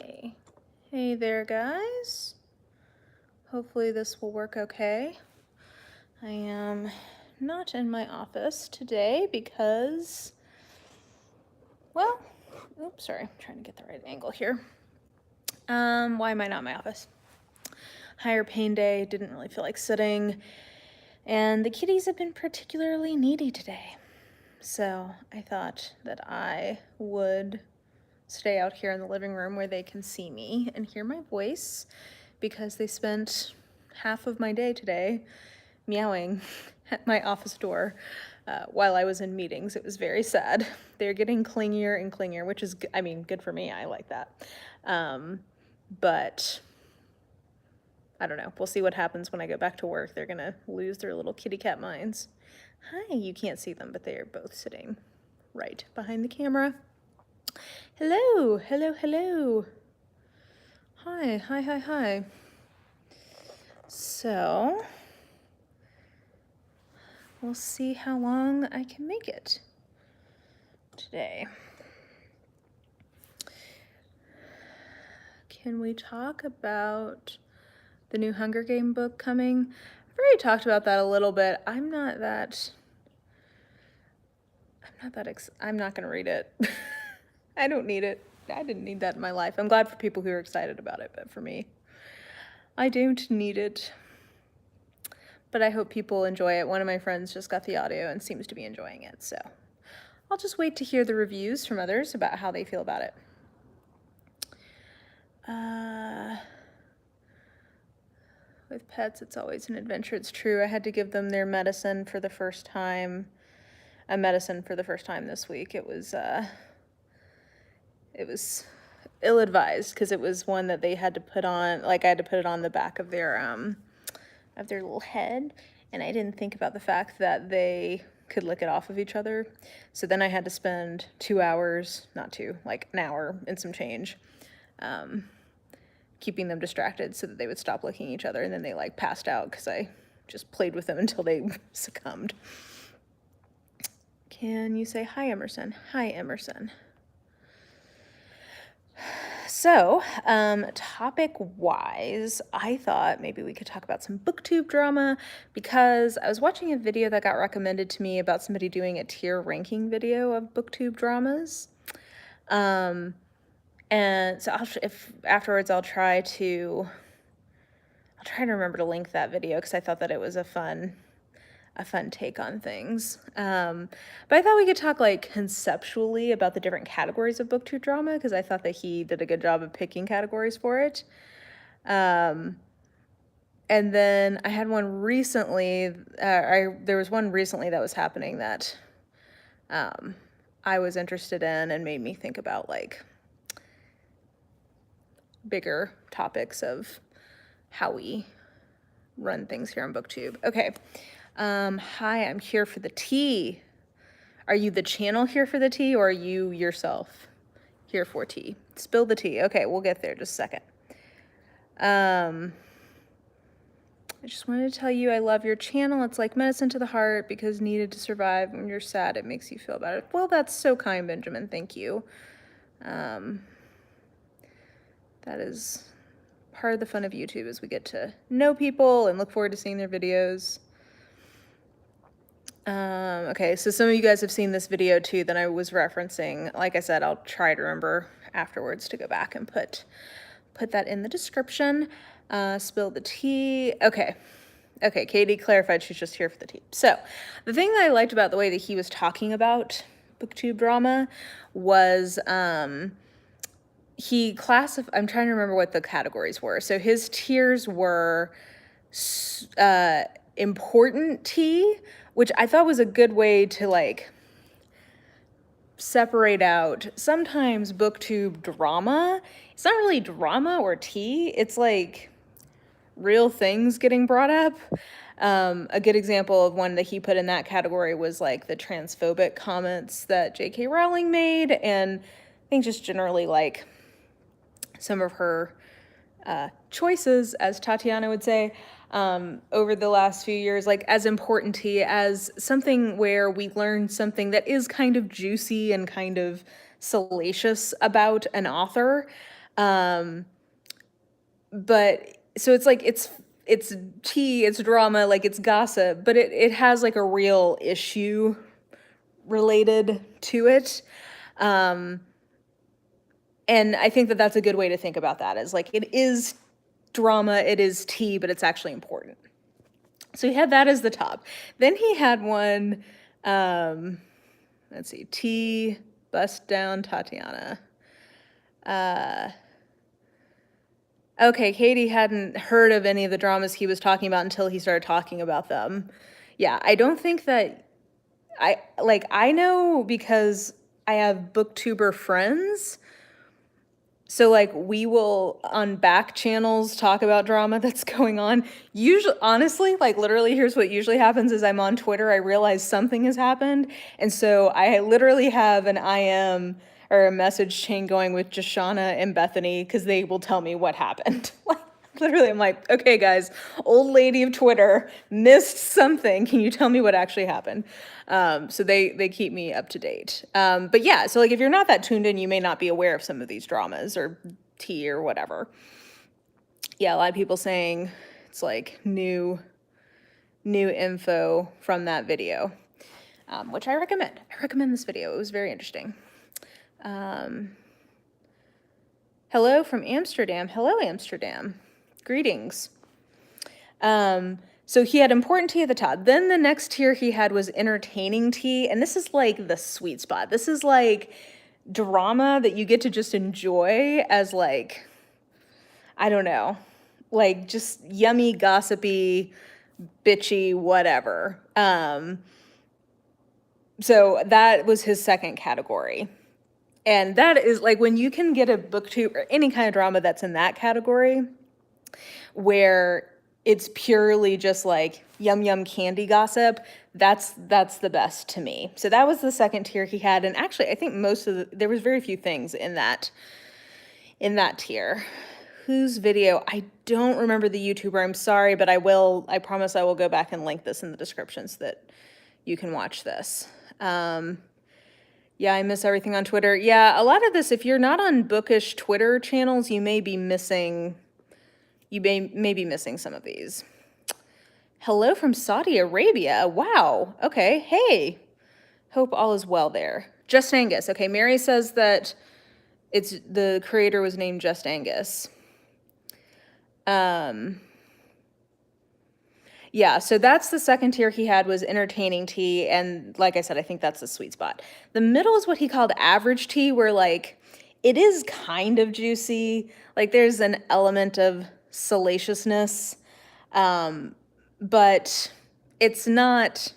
Hey. Hey there, guys. Hopefully this will work okay. I am not in my office today because, well, oops, sorry, I'm trying to get the right angle here. Why am I not in my office? Higher pain day, didn't really feel like sitting, and the kitties have been particularly needy today. So I thought that I would stay out here in the living room where they can see me and hear my voice, because they spent half of my day today meowing at my office door while I was in meetings. It was very sad. They're getting clingier and clingier, which is, I mean, good for me. I like that. But I don't know. We'll see what happens when I go back to work. They're gonna lose their little kitty cat minds. Hi, you can't see them, but they are both sitting right behind the camera. Hello, hello, hello. Hi, hi, hi, hi. So, we'll see how long I can make it today. Can we talk about the new Hunger Game book coming? I've already talked about that a little bit. I'm not gonna read it. I don't need it. I didn't need that in my life. I'm glad for people who are excited about it, but for me, I don't need it. But I hope people enjoy it. One of my friends just got the audio and seems to be enjoying it, so I'll just wait to hear the reviews from others about how they feel about it. With pets, it's always an adventure. It's true. I had to give them their medicine for the first time. This week. It was ill-advised because it was one that they had to put on, like I had to put it on the back of their little head, and I didn't think about the fact that they could lick it off of each other. So then I had to spend 2 hours, not two, like an hour and some change, keeping them distracted so that they would stop licking each other, and then they like passed out because I just played with them until they succumbed. Can you say hi, Emerson? Hi, Emerson. So, topic-wise, I thought maybe we could talk about some Booktube drama, because I was watching a video that got recommended to me about somebody doing a tier ranking video of Booktube dramas. And so afterwards I'll try to remember to link that video, because I thought that it was a fun take on things. But I thought we could talk like conceptually about the different categories of Booktube drama, because I thought that he did a good job of picking categories for it. And then I had one recently, there was one recently that was happening that I was interested in and made me think about like bigger topics of how we run things here on Booktube. Okay. Hi, I'm here for the tea. Are you the channel here for the tea, or are you yourself here for tea? Spill the tea. Okay, we'll get there just a second. I just wanted to tell you I love your channel. It's like medicine to the heart, because needed to survive. When you're sad, it makes you feel better. Well, that's so kind, Benjamin. Thank you. That is part of the fun of YouTube, is we get to know people and look forward to seeing their videos. Okay, so some of you guys have seen this video too that I was referencing. Like I said, I'll try to remember afterwards to go back and put that in the description. Spill the tea. Okay, Katie clarified she's just here for the tea. So the thing that I liked about the way that he was talking about Booktube drama was he classified, I'm trying to remember what the categories were. So his tiers were important tea, which I thought was a good way to like separate out. Sometimes Booktube drama, it's not really drama or tea, it's like real things getting brought up. A good example of one that he put in that category was like the transphobic comments that J.K. Rowling made, and I think just generally like some of her choices, as Tatiana would say, over the last few years, like as important tea, as something where we learn something that is kind of juicy and kind of salacious about an author. But so it's like it's tea, it's drama, like it's gossip, but it has like a real issue related to it. And I think that that's a good way to think about that, is like it is drama, it is tea, but it's actually important. So he had that as the top. Then he had one, let's see, tea, bust down Tatiana. Okay, Katie hadn't heard of any of the dramas he was talking about until he started talking about them. Yeah, I don't think that I know because I have booktuber friends. So like we will on back channels talk about drama that's going on. Usually, honestly, like literally here's what usually happens is I'm on Twitter, I realize something has happened, and so I literally have an IM or a message chain going with Jashana and Bethany because they will tell me what happened. Like literally I'm like, okay guys, old lady of Twitter missed something. Can you tell me what actually happened? So they keep me up to date. But yeah, so like if you're not that tuned in, you may not be aware of some of these dramas or tea or whatever. Yeah, a lot of people saying it's like new info from that video, which I recommend. I recommend this video. It was very interesting. Hello from Amsterdam. Hello, Amsterdam. Greetings. So he had important tea at the top. Then the next tier he had was entertaining tea, and this is like the sweet spot. This is like drama that you get to just enjoy as like, I don't know, like just yummy, gossipy, bitchy, whatever. So that was his second category. And that is like when you can get a booktube or any kind of drama that's in that category where it's purely just like yum yum candy gossip, that's the best to me. So that was the second tier he had, and actually I think there was very few things in that tier. Whose video? I don't remember the YouTuber, I'm sorry, but I promise I will go back and link this in the description so that you can watch this. Yeah, I miss everything on Twitter. Yeah, a lot of this, if you're not on bookish Twitter channels, you may be missing some of these. Hello from Saudi Arabia. Wow. Okay. Hey. Hope all is well there. Just Angus. Okay, Mary says that the creator was named Just Angus. Yeah, so that's the second tier he had was entertaining tea, and like I said, I think that's the sweet spot. The middle is what he called average tea, where like it is kind of juicy, like there's an element of salaciousness, but it's not,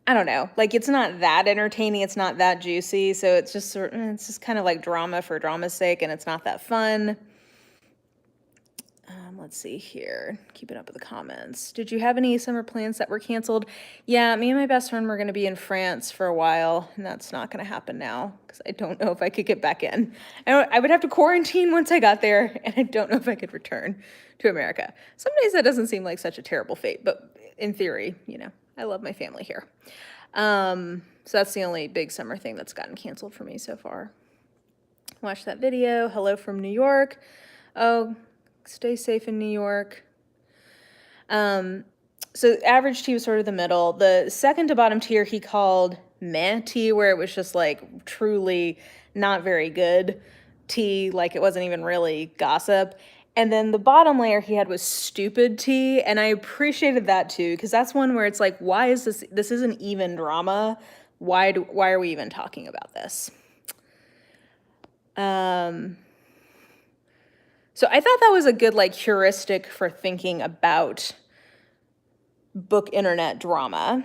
I don't know, like it's not that entertaining, it's not that juicy, so it's just kind of like drama for drama's sake, and it's not that fun. Let's see here. Keeping up with the comments. Did you have any summer plans that were canceled? Yeah, me and my best friend were going to be in France for a while, and that's not going to happen now because I don't know if I could get back in. I would have to quarantine once I got there, and I don't know if I could return to America. Some days that doesn't seem like such a terrible fate, but in theory, you know, I love my family here. So that's the only big summer thing that's gotten canceled for me so far. Watch that video. Hello from New York. Oh, stay safe in New York. So average tea was sort of the middle. The second to bottom tier he called meh tea, where it was just like truly not very good tea, like it wasn't even really gossip. And then the bottom layer he had was stupid tea, and I appreciated that too, because that's one where it's like, why is this isn't even drama. Why are we even talking about this? So I thought that was a good like heuristic for thinking about book internet drama.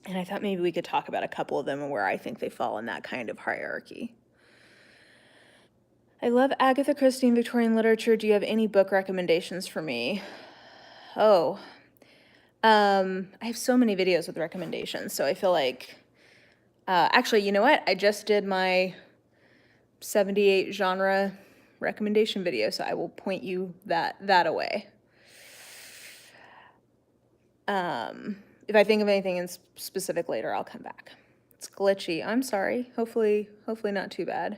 And I thought maybe we could talk about a couple of them and where I think they fall in that kind of hierarchy. I love Agatha Christie and Victorian literature. Do you have any book recommendations for me? Oh, I have so many videos with recommendations, so I feel like, actually, you know what? I just did my 78 genre recommendation video, so I will point you that away. If I think of anything in specific later, I'll come back. It's glitchy. I'm sorry. Hopefully not too bad.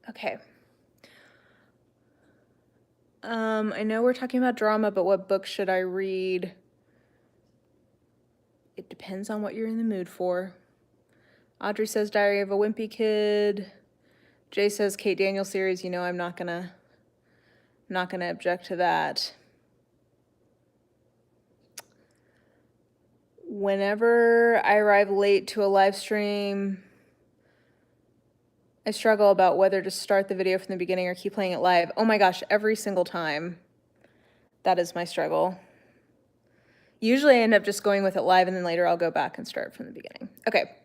Okay. I know we're talking about drama, but what book should I read? It depends on what you're in the mood for. Audrey says Diary of a Wimpy Kid. Jay says Kate Daniel series. You know I'm not gonna object to that. Whenever I arrive late to a live stream, I struggle about whether to start the video from the beginning or keep playing it live. Oh my gosh, every single time. That is my struggle. Usually I end up just going with it live, and then later I'll go back and start from the beginning. Okay.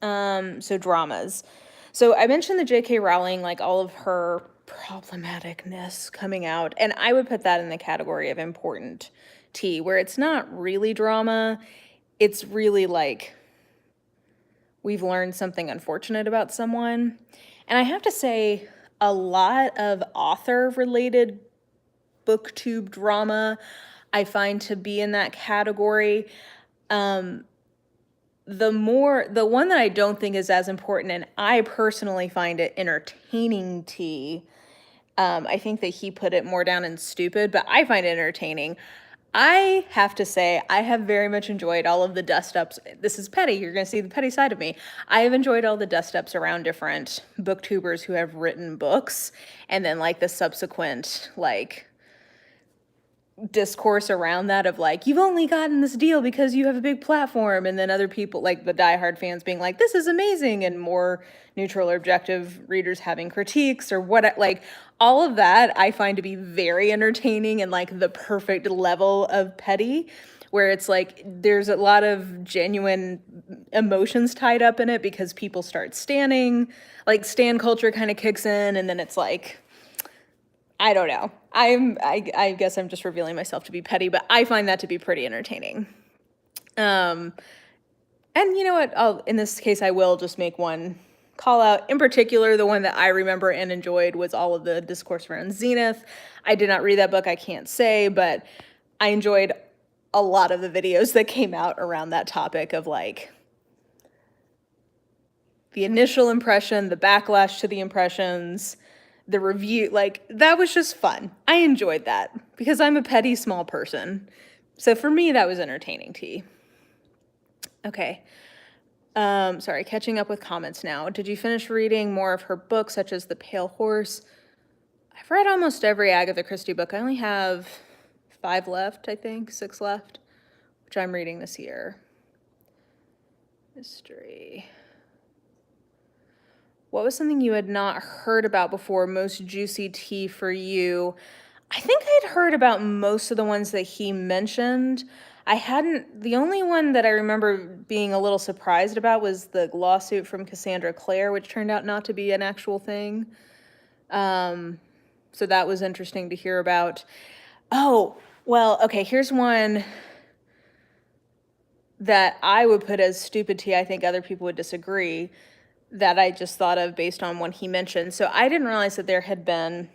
So dramas. So I mentioned the J.K. Rowling, like all of her problematicness coming out, and I would put that in the category of important tea, where it's not really drama. It's really like we've learned something unfortunate about someone. And I have to say, a lot of author-related booktube drama I find to be in that category. The one that I don't think is as important, and I personally find it entertaining tea. I think that he put it more down in stupid, but I find it entertaining. I have to say, I have very much enjoyed all of the dust-ups. This is petty. You're going to see the petty side of me. I have enjoyed all the dust-ups around different booktubers who have written books, and then like the subsequent like discourse around that of like, you've only gotten this deal because you have a big platform, and then other people like the diehard fans being like, this is amazing, and more neutral or objective readers having critiques or what, like all of that I find to be very entertaining and like the perfect level of petty, where it's like there's a lot of genuine emotions tied up in it because people start standing, like stan culture kind of kicks in, and then it's like, I don't know. I guess I'm just revealing myself to be petty, but I find that to be pretty entertaining. And you know what? In this case, I will just make one call out. In particular, the one that I remember and enjoyed was all of the discourse around Zenith. I did not read that book, I can't say, but I enjoyed a lot of the videos that came out around that topic of like the initial impression, the backlash to the impressions, the review, like that was just fun. I enjoyed that because I'm a petty small person. So for me, that was entertaining tea. Okay. Sorry, catching up with comments now. Did you finish reading more of her books, such as The Pale Horse? I've read almost every Agatha Christie book. I only have 5 left, I think, 6 left, which I'm reading this year. Mystery. What was something you had not heard about before? Most juicy tea for you? I think I'd heard about most of the ones that he mentioned. The only one that I remember being a little surprised about was the lawsuit from Cassandra Clare, which turned out not to be an actual thing. So that was interesting to hear about. Oh, well, okay, here's one that I would put as stupid tea. I think other people would disagree, that I just thought of based on what he mentioned. So I didn't realize that there had been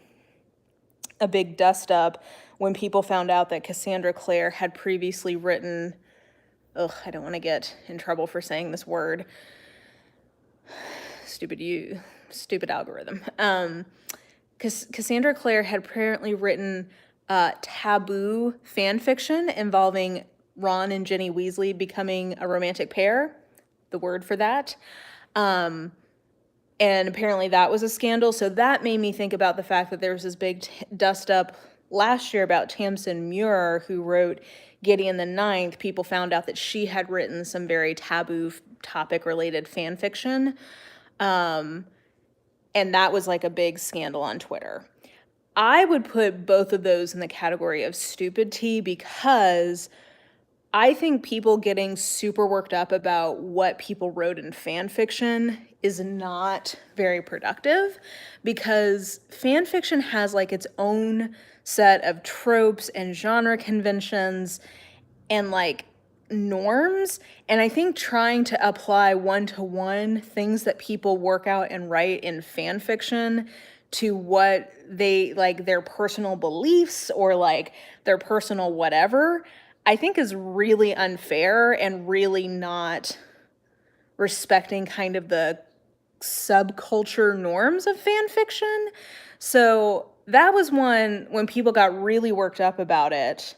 a big dust up when people found out that Cassandra Clare had previously written, I don't want to get in trouble for saying this word. Stupid algorithm. Cassandra Clare had apparently written taboo fan fiction involving Ron and Ginny Weasley becoming a romantic pair, the word for that. And apparently that was a scandal. So that made me think about the fact that there was this big dust up last year about Tamsin Muir, who wrote Gideon the Ninth. People found out that she had written some very taboo topic related fan fiction. And that was like a big scandal on Twitter. I would put both of those in the category of stupid tea because I think people getting super worked up about what people wrote in fan fiction is not very productive, because fan fiction has like its own set of tropes and genre conventions and like norms. And I think trying to apply one-to-one things that people work out and write in fan fiction to what they like, their personal beliefs or like their personal whatever, I think is really unfair and really not respecting kind of the subculture norms of fan fiction. So that was one when people got really worked up about it.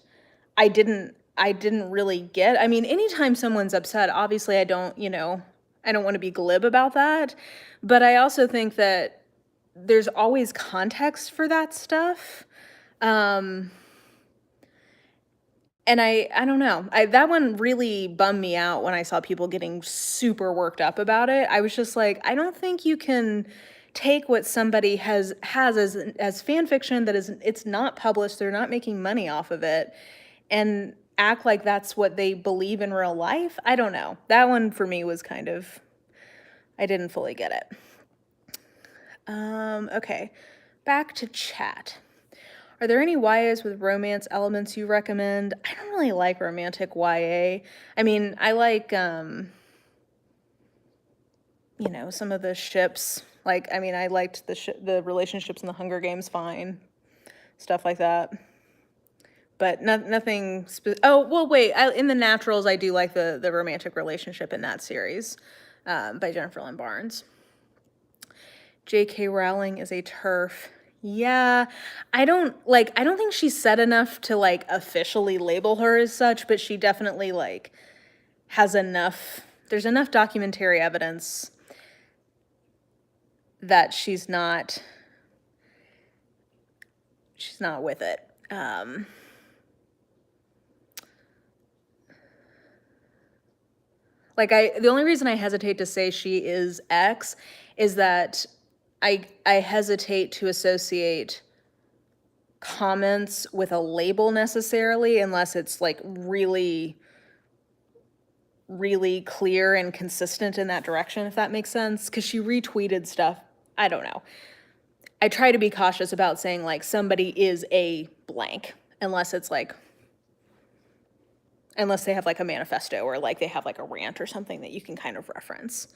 I didn't really get. I mean, anytime someone's upset, obviously I don't want to be glib about that, but I also think that there's always context for that stuff. And I don't know. That one really bummed me out when I saw people getting super worked up about it. I was just like, I don't think you can take what somebody has as fan fiction that is, it's not published, they're not making money off of it, and act like that's what they believe in real life. I don't know. That one for me was kind of, I didn't fully get it. Okay, back to chat. Are there any YAs with romance elements you recommend? I don't really like romantic YA. I mean, I like, some of the ships. Like, I mean, I liked the relationships in the Hunger Games fine. Stuff like that. But nothing. Oh, well, wait. In The Naturals, I do like the romantic relationship in that series by Jennifer Lynn Barnes. J.K. Rowling is a TERF. Yeah, I don't think she's said enough to like officially label her as such, but she definitely like has enough, there's enough documentary evidence that she's not with it. The only reason I hesitate to say she is X is that I hesitate to associate comments with a label necessarily, unless it's like really, really clear and consistent in that direction, if that makes sense. Because she retweeted stuff. I don't know. I try to be cautious about saying like somebody is a blank, unless it's like, unless they have like a manifesto or like they have like a rant or something that you can kind of reference.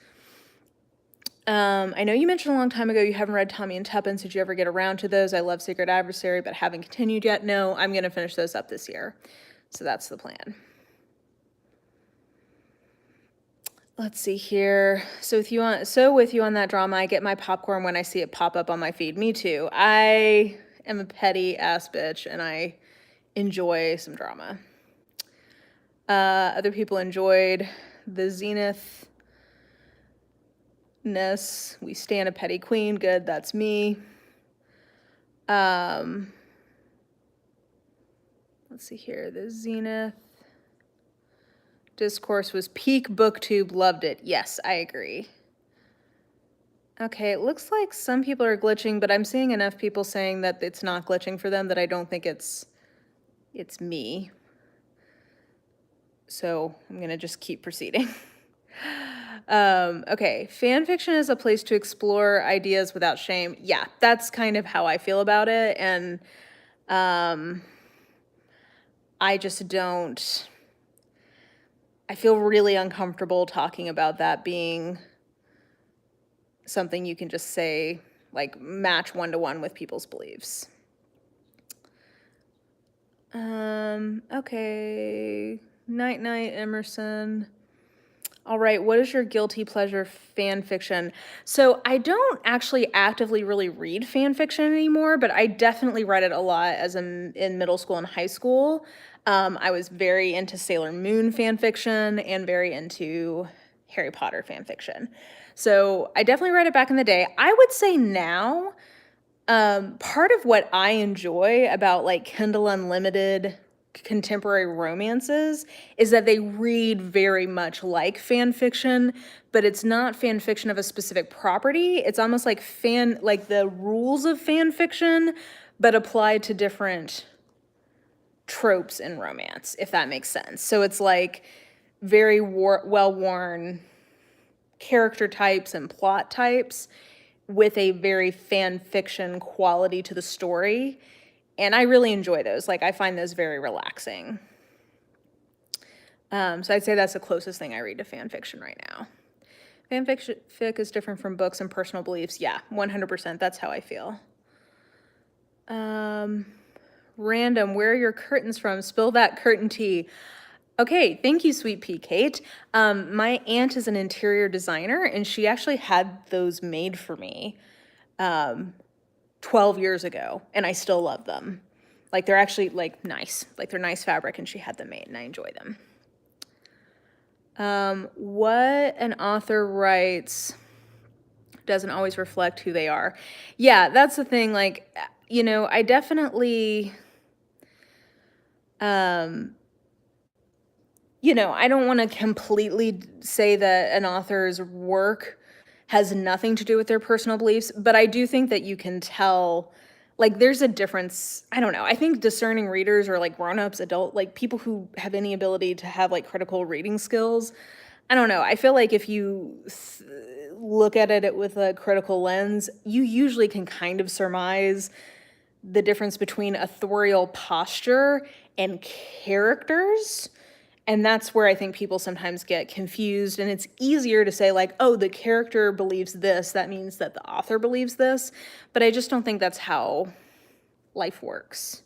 I know you mentioned a long time ago you haven't read Tommy and Tuppence. Did you ever get around to those? I love Secret Adversary, but haven't continued yet. No, I'm going to finish those up this year. So that's the plan. Let's see here. So with you on that drama, I get my popcorn when I see it pop up on my feed. Me too. I am a petty ass bitch and I enjoy some drama. Other people enjoyed the Zenith. We stand a petty queen. Good, that's me. Let's see here. The Zenith discourse was peak booktube. Loved it. Yes, I agree. Okay, it looks like some people are glitching, but I'm seeing enough people saying that it's not glitching for them that I don't think it's me. So I'm gonna just keep proceeding. Okay, fan fiction is a place to explore ideas without shame. Yeah, that's kind of how I feel about it, and I just don't. I feel really uncomfortable talking about that being something you can just say, like, match 1-to-1 with people's beliefs. Okay. Night, Emerson. All right, what is your guilty pleasure fan fiction? So I don't actually actively really read fan fiction anymore, but I definitely read it a lot in middle school and high school. I was very into Sailor Moon fan fiction and very into Harry Potter fan fiction. So I definitely read it back in the day. I would say now, part of what I enjoy about like Kindle Unlimited contemporary romances is that they read very much like fan fiction, but it's not fan fiction of a specific property. It's almost like the rules of fan fiction, but applied to different tropes in romance, if that makes sense. So it's like very well-worn character types and plot types with a very fan fiction quality to the story. And I really enjoy those. Like, I find those very relaxing. So I'd say that's the closest thing I read to fan fiction right now. Fanfic is different from books and personal beliefs. Yeah, 100%. That's how I feel. Random, where are your curtains from? Spill that curtain tea. Okay, thank you, Sweet Pea Kate. My aunt is an interior designer, and she actually had those made for me 12 years ago, and I still love them. Like, they're actually, like, nice. Like, they're nice fabric, and she had them made, and I enjoy them. What an author writes doesn't always reflect who they are. Yeah, that's the thing. Like, I definitely, I don't want to completely say that an author's work has nothing to do with their personal beliefs, but I do think that you can tell, like, there's a difference. I don't know. I think discerning readers or like grown-ups, like people who have any ability to have like critical reading skills, I don't know. I feel like if you look at it with a critical lens, you usually can kind of surmise the difference between authorial posture and characters. And that's where I think people sometimes get confused. And it's easier to say, like, oh, the character believes this. That means that the author believes this. But I just don't think that's how life works.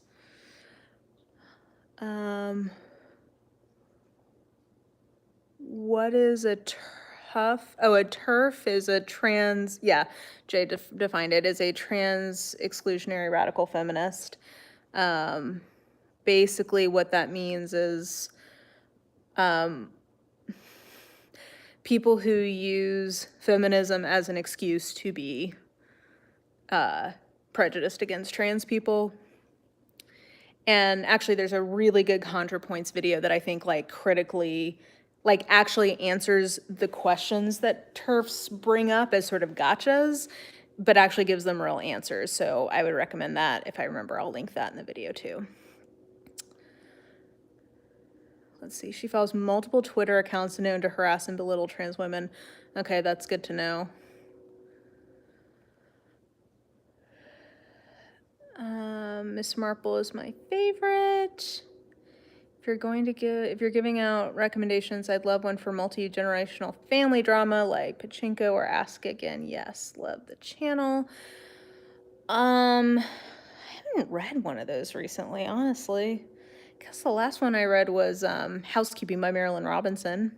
What is a TERF? Oh, a TERF is a trans, yeah, Jay defined it as a trans exclusionary radical feminist. Basically what that means is people who use feminism as an excuse to be prejudiced against trans people. And actually there's a really good ContraPoints video that I think like critically, like actually answers the questions that TERFs bring up as sort of gotchas, but actually gives them real answers. So I would recommend that. If I remember, I'll link that in the video too. Let's see, she follows multiple Twitter accounts known to harass and belittle trans women. Okay, that's good to know. Miss Marple is my favorite. If you're giving out recommendations, I'd love one for multi-generational family drama like Pachinko or Ask Again. Yes, love the channel. I haven't read one of those recently, honestly. I guess the last one I read was Housekeeping by Marilyn Robinson.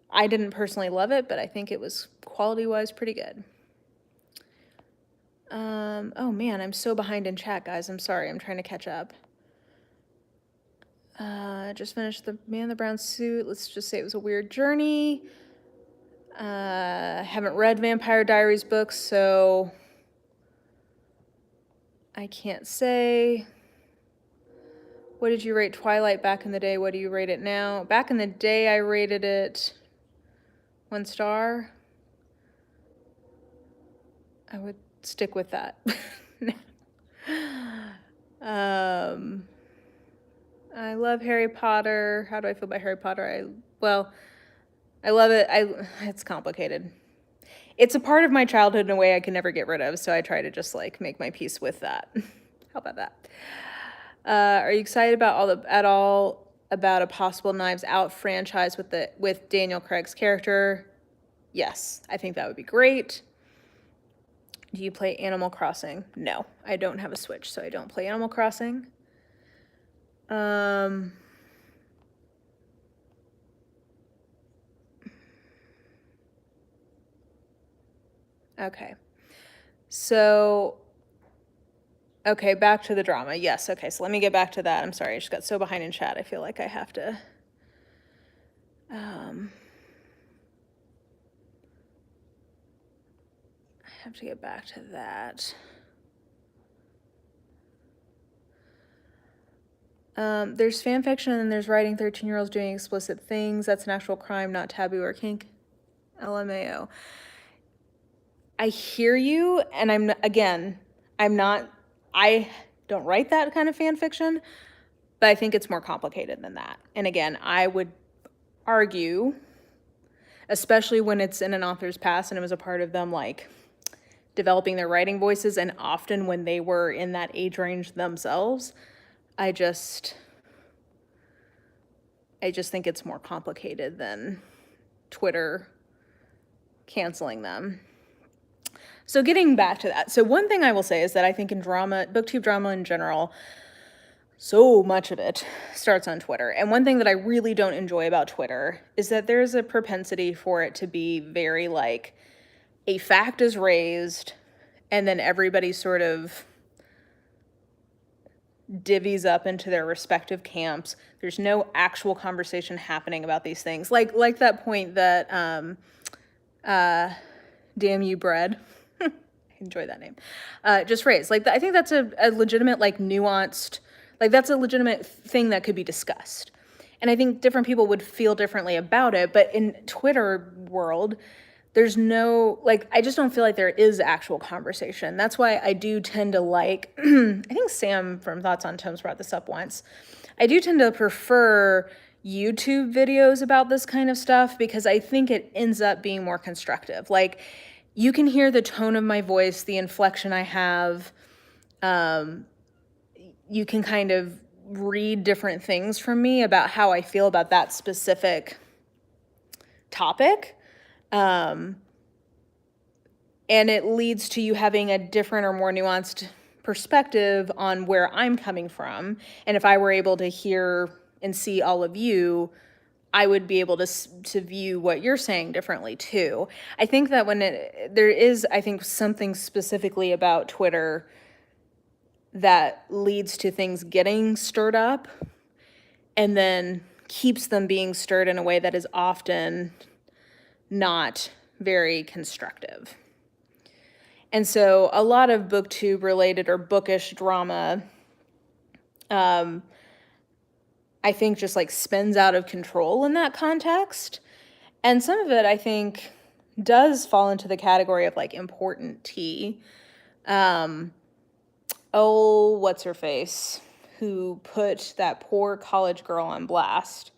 I didn't personally love it, but I think it was quality-wise pretty good. Oh man, I'm so behind in chat, guys. I'm sorry, I'm trying to catch up. Just finished The Man in the Brown Suit. Let's just say it was a weird journey. Haven't read Vampire Diaries books, so I can't say. What did you rate Twilight back in the day? What do you rate it now? Back in the day, I rated it 1 star. I would stick with that. I love Harry Potter. How do I feel about Harry Potter? I love it. It's complicated. It's a part of my childhood in a way I can never get rid of, so I try to just like make my peace with that. How about that? Are you excited about at all about a possible Knives Out franchise with Daniel Craig's character? Yes, I think that would be great. Do you play Animal Crossing? No, I don't have a Switch, so I don't play Animal Crossing. Okay. So, okay, back to the drama. Yes, okay, so let me get back to that. I'm sorry, I just got so behind in chat. I feel like I have to get back to that. There's fan fiction and there's writing 13-year-olds doing explicit things. That's an actual crime, not taboo or kink. LMAO. I hear you, and I don't write that kind of fan fiction, but I think it's more complicated than that. And again, I would argue, especially when it's in an author's past and it was a part of them like developing their writing voices, and often when they were in that age range themselves, I just think it's more complicated than Twitter canceling them. So getting back to that. So one thing I will say is that I think in drama, Booktube drama in general, so much of it starts on Twitter. And one thing that I really don't enjoy about Twitter is that there's a propensity for it to be very like a fact is raised and then everybody sort of divvies up into their respective camps. There's no actual conversation happening about these things. Like that point that Damn You Bread, I enjoy that name, just raised. Like, I think that's a legitimate, like, nuanced, like, that's a legitimate thing that could be discussed. And I think different people would feel differently about it, but in Twitter world, there's no, like, I just don't feel like there is actual conversation. That's why I do tend to like, I think Sam from Thoughts on Tomes brought this up once. I do tend to prefer YouTube videos about this kind of stuff because I think it ends up being more constructive. Like, you can hear the tone of my voice, the inflection I have. You can kind of read different things from me about how I feel about that specific topic. And it leads to you having a different or more nuanced perspective on where I'm coming from. And if I were able to hear and see all of you, I would be able to view what you're saying differently too. I think that there is, I think, something specifically about Twitter that leads to things getting stirred up and then keeps them being stirred in a way that is often not very constructive. And so a lot of booktube related or bookish drama, I think just like spins out of control in that context. And some of it I think does fall into the category of like important tea. What's her face? Who put that poor college girl on blast?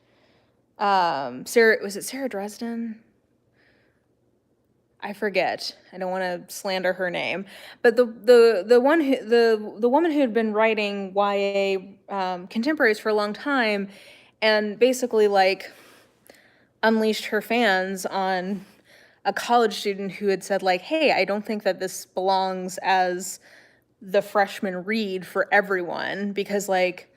Was it Sarah Dresden? I forget. I don't want to slander her name, but the woman who had been writing YA contemporaries for a long time, and basically like unleashed her fans on a college student who had said like, "Hey, I don't think that this belongs as the freshman read for everyone because like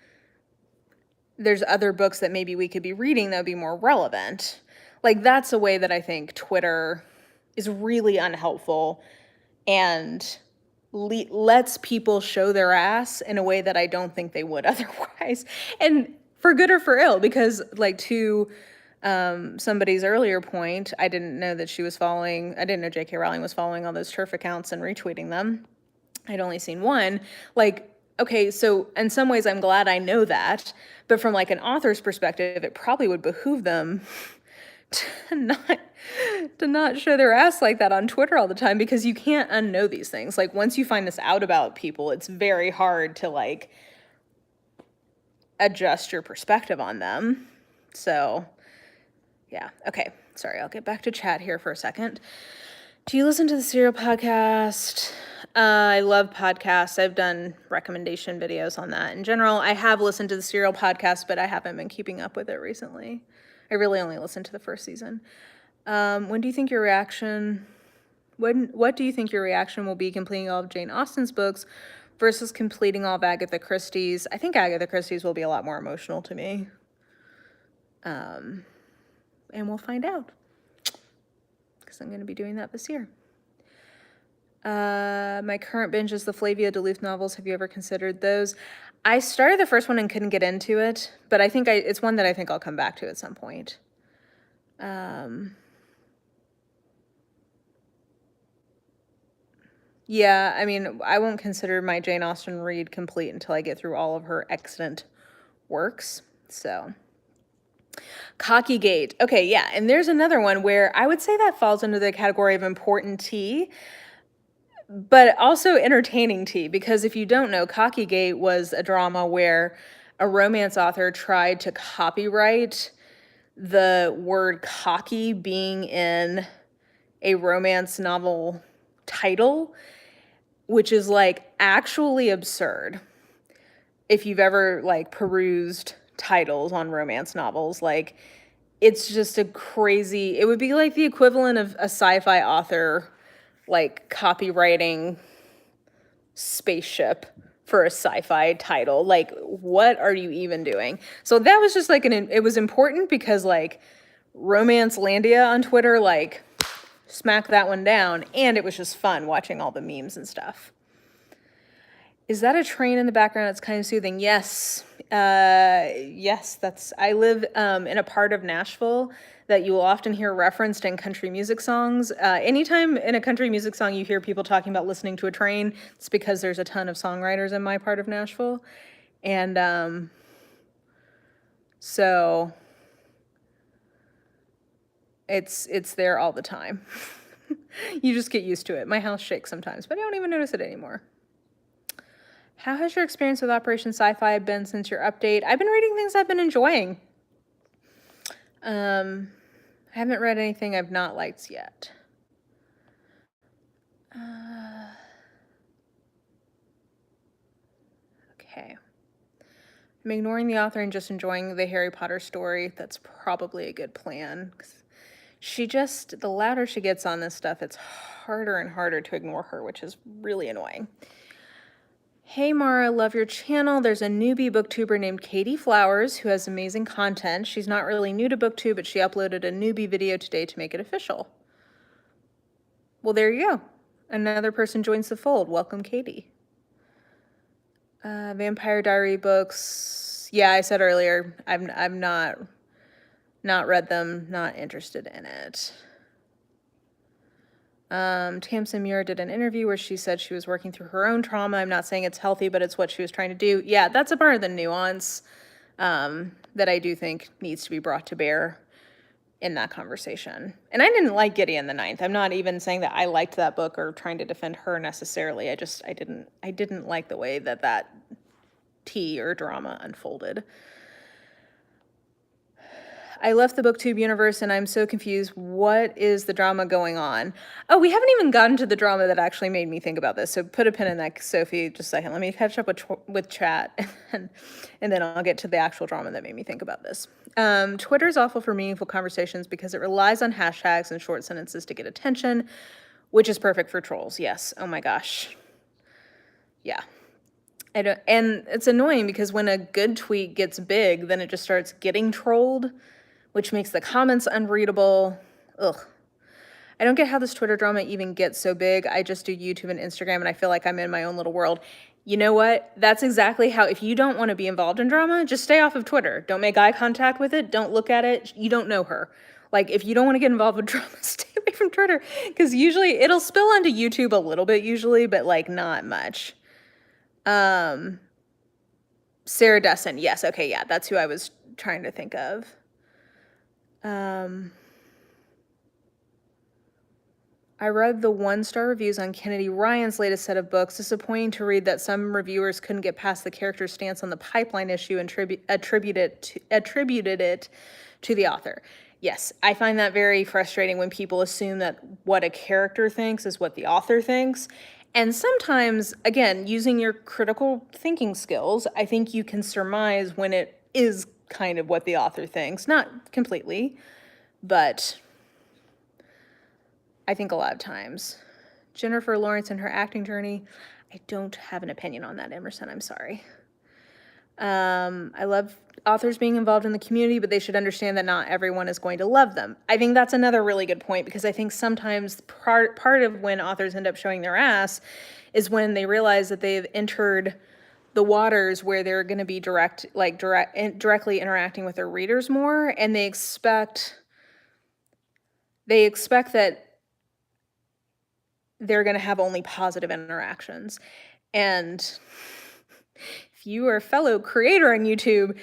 there's other books that maybe we could be reading that would be more relevant." Like, that's a way that I think Twitter is really unhelpful and lets people show their ass in a way that I don't think they would otherwise. And for good or for ill, because like to somebody's earlier point, I didn't know J.K. Rowling was following all those turf accounts and retweeting them. I'd only seen one. Like, okay, so in some ways I'm glad I know that, but from like an author's perspective, it probably would behoove them to not show their ass like that on Twitter all the time, because you can't unknow these things. Like, once you find this out about people, it's very hard to like adjust your perspective on them. So yeah, okay, sorry, I'll get back to chat here for a second. Do you listen to the Serial podcast? I love podcasts. I've done recommendation videos on that. In general, I have listened to the Serial podcast, but I haven't been keeping up with it recently. I really only listened to the first season. What do you think your reaction will be completing all of Jane Austen's books versus completing all of Agatha Christie's? I think Agatha Christie's will be a lot more emotional to me. And we'll find out, because I'm going to be doing that this year. My current binge is the Flavia Duluth novels. Have you ever considered those? I started the first one and couldn't get into it, but I think it's one that I think I'll come back to at some point. Yeah, I mean, I won't consider my Jane Austen read complete until I get through all of her excellent works, so. Cockygate. Okay, yeah, and there's another one where I would say that falls under the category of important tea, but also entertaining tea, because if you don't know, Cockygate was a drama where a romance author tried to copyright the word cocky being in a romance novel title, which is like actually absurd. If you've ever like perused titles on romance novels, like it's just a crazy, it would be like the equivalent of a sci-fi author like copywriting spaceship for a sci-fi title. Like, what are you even doing? So that was just like it was important because like Romance Landia on Twitter, like smack that one down, and it was just fun watching all the memes and stuff. Is that a train in the background? It's kind of soothing. Yes. Yes, I live in a part of Nashville that you will often hear referenced in country music songs. Anytime in a country music song you hear people talking about listening to a train, it's because there's a ton of songwriters in my part of Nashville. And so it's there all the time. You just get used to it. My house shakes sometimes, but I don't even notice it anymore. How has your experience with Operation Sci-Fi been since your update? I've been reading things I've been enjoying. I haven't read anything I've not liked yet. Okay. I'm ignoring the author and just enjoying the Harry Potter story. That's probably a good plan. The louder she gets on this stuff, it's harder and harder to ignore her, which is really annoying. Hey Mara, love your channel. There's a newbie booktuber named Katie Flowers who has amazing content. She's not really new to booktube, but she uploaded a newbie video today to make it official. Well, there you go. Another person joins the fold. Welcome, Katie. Vampire Diary books. Yeah, I said earlier, I've not read them, not interested in it. Tamsin Muir did an interview where she said she was working through her own trauma. I'm not saying it's healthy, but it's what she was trying to do. Yeah, that's a part of the nuance that I do think needs to be brought to bear in that conversation. And I didn't like Gideon the Ninth. I'm not even saying that I liked that book or trying to defend her necessarily. I didn't like the way that tea or drama unfolded. I left the Booktube universe and I'm so confused. What is the drama going on? Oh, we haven't even gotten to the drama that actually made me think about this. So put a pin in that, Sophie, just a second. Let me catch up with chat and then I'll get to the actual drama that made me think about this. Twitter is awful for meaningful conversations because it relies on hashtags and short sentences to get attention, which is perfect for trolls. Yes. Oh my gosh. Yeah. And it's annoying because when a good tweet gets big, then it just starts getting trolled, which makes the comments unreadable. Ugh. I don't get how this Twitter drama even gets so big. I just do YouTube and Instagram and I feel like I'm in my own little world. You know what? That's exactly how, if you don't want to be involved in drama, just stay off of Twitter. Don't make eye contact with it. Don't look at it. You don't know her. Like, if you don't want to get involved with drama, stay away from Twitter. Because usually it'll spill onto YouTube a little bit usually, but like not much. Sarah Desson. Yes. Okay. Yeah. That's who I was trying to think of. I read the 1-star reviews on Kennedy Ryan's latest set of books. Disappointing to read that some reviewers couldn't get past the character's stance on the pipeline issue and attributed it to the author. Yes, I find that very frustrating when people assume that what a character thinks is what the author thinks. And sometimes, again, using your critical thinking skills, I think you can surmise when it is kind of what the author thinks. Not completely, but I think a lot of times. Jennifer Lawrence and her acting journey. I don't have an opinion on that, Emerson. I'm sorry. I love authors being involved in the community, but they should understand that not everyone is going to love them. I think that's another really good point because I think sometimes part of when authors end up showing their ass is when they realize that they've entered the waters where they're going to be directly interacting with their readers more, and they expect that they're going to have only positive interactions. And if you are a fellow creator on YouTube,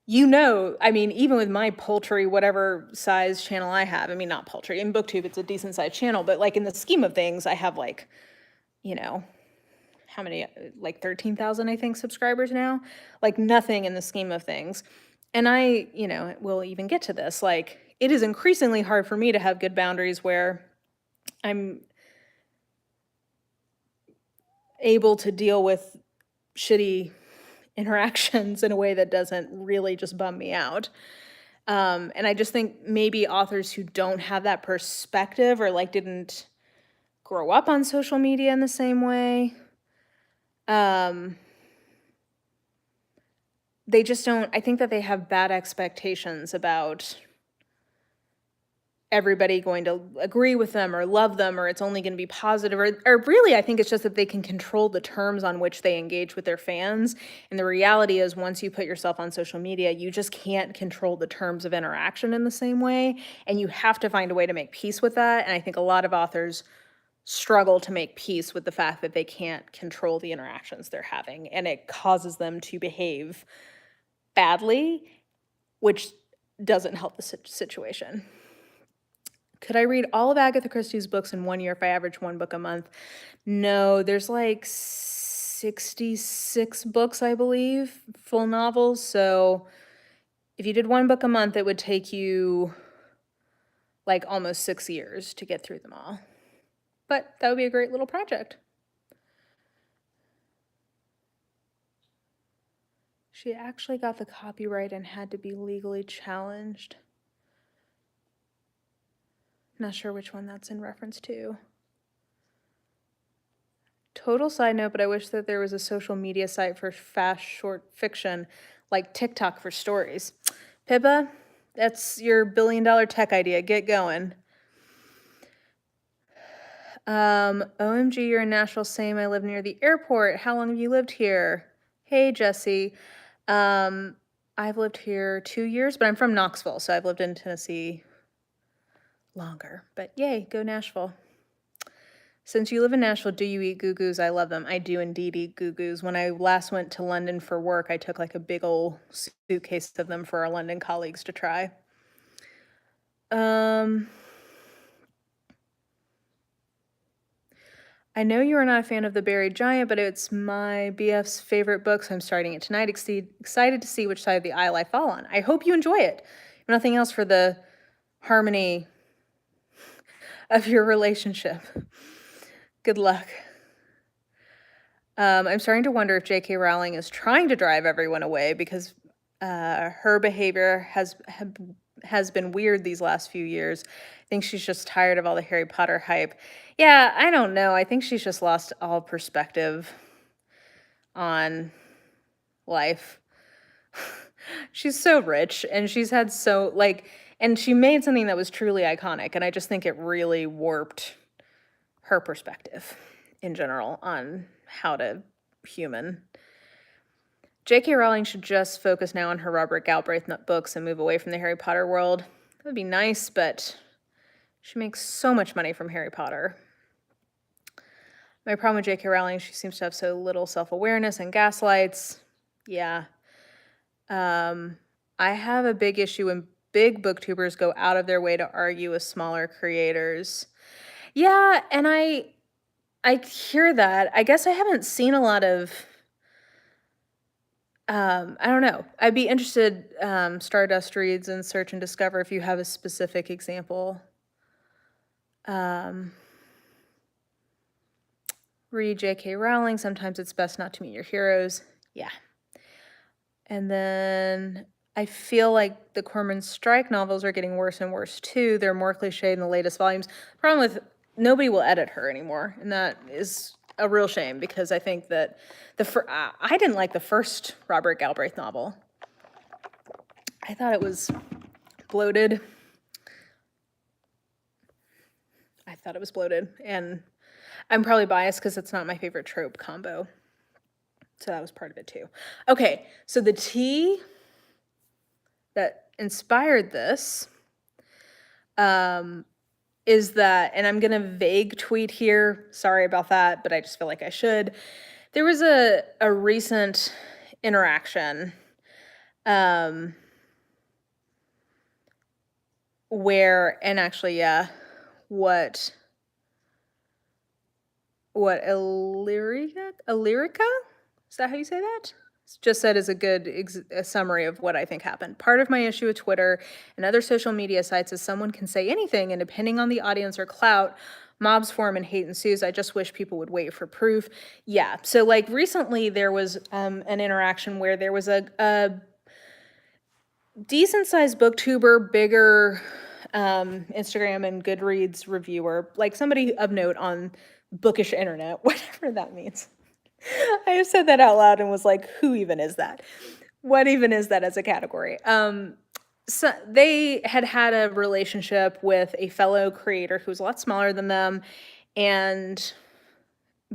you know, I mean, even with my paltry, whatever size channel I have, I mean, not paltry, in Booktube, it's a decent sized channel, but like in the scheme of things, I have like, you know, how many, like 13,000, I think, subscribers now, like nothing in the scheme of things. And I, you know, will even get to this, like, it is increasingly hard for me to have good boundaries where I'm able to deal with shitty interactions in a way that doesn't really just bum me out. And I just think maybe authors who don't have that perspective or like didn't grow up on social media in the same way, they just don't, I think that they have bad expectations about everybody going to agree with them or love them, or it's only going to be positive, or really, I think it's just that they can control the terms on which they engage with their fans. And the reality is, once you put yourself on social media, you just can't control the terms of interaction in the same way. And you have to find a way to make peace with that. And I think a lot of authors struggle to make peace with the fact that they can't control the interactions they're having. And it causes them to behave badly, which doesn't help the situation. Could I read all of Agatha Christie's books in 1 year if I average one book a month? No, there's like 66 books, I believe, full novels. So if you did one book a month, it would take you like almost 6 years to get through them all. But that would be a great little project. She actually got the copyright and had to be legally challenged. Not sure which one that's in reference to. Total side note, but I wish that there was a social media site for fast short fiction, like TikTok for stories. Pippa, that's your billion-dollar tech idea. Get going. OMG, you're in Nashville. Same. I live near the airport. How long have you lived here? Hey, Jesse. I've lived here 2 years, but I'm from Knoxville, so I've lived in Tennessee longer. But yay, go Nashville. Since you live in Nashville, do you eat goo-goos? I love them. I do indeed eat goo-goos. When I last went to London for work, I took like a big old suitcase of them for our London colleagues to try. I know you are not a fan of The Buried Giant, but it's my BF's favorite book, so I'm starting it tonight. Excited to see which side of the aisle I fall on. I hope you enjoy it. If nothing else, for the harmony of your relationship. Good luck. I'm starting to wonder if J.K. Rowling is trying to drive everyone away because her behavior has been weird these last few years. I think she's just tired of all the Harry Potter hype. Yeah, I don't know. I think she's just lost all perspective on life. She's so rich, and she's had and she made something that was truly iconic, and I just think it really warped her perspective in general on how to human. J.K. Rowling should just focus now on her Robert Galbraith books and move away from the Harry Potter world. That would be nice, but she makes so much money from Harry Potter. My problem with J.K. Rowling, she seems to have so little self-awareness and gaslights. Yeah. I have a big issue when big booktubers go out of their way to argue with smaller creators. Yeah, and I hear that. I guess I haven't seen a lot of, I don't know. I'd be interested, Stardust reads and search and discover if you have a specific example. Read J.K. Rowling. Sometimes it's best not to meet your heroes. Yeah. And then I feel like the Cormoran Strike novels are getting worse and worse too. They're more cliched in the latest volumes. Problem with nobody will edit her anymore, and that is a real shame because I think that I didn't like the first Robert Galbraith novel. I thought it was bloated. And I'm probably biased because it's not my favorite trope combo. So that was part of it too. Okay, so the tea that inspired this is that, and I'm gonna vague tweet here, sorry about that, but I just feel like I should. There was a recent interaction where, and actually, yeah, what Illyrica? Is that how you say that? Just said is a good a summary of what I think happened. Part of my issue with Twitter and other social media sites is someone can say anything, and depending on the audience or clout, mobs form and hate ensues. I just wish people would wait for proof. Yeah, so like recently there was an interaction where there was a decent-sized booktuber, bigger Instagram and Goodreads reviewer, like somebody of note on bookish internet, whatever that means. I just said that out loud and was like, who even is that? What even is that as a category? So they had a relationship with a fellow creator who's a lot smaller than them, and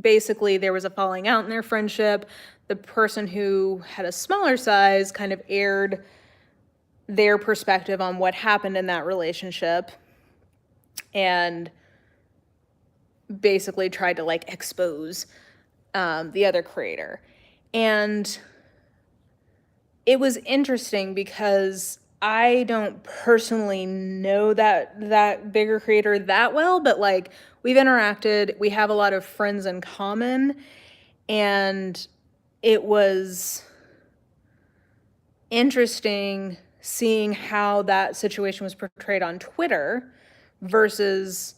basically there was a falling out in their friendship. The person who had a smaller size kind of aired their perspective on what happened in that relationship and basically tried to like expose the other creator. And it was interesting because I don't personally know that bigger creator that well, but like we've interacted, we have a lot of friends in common, and it was interesting seeing how that situation was portrayed on Twitter versus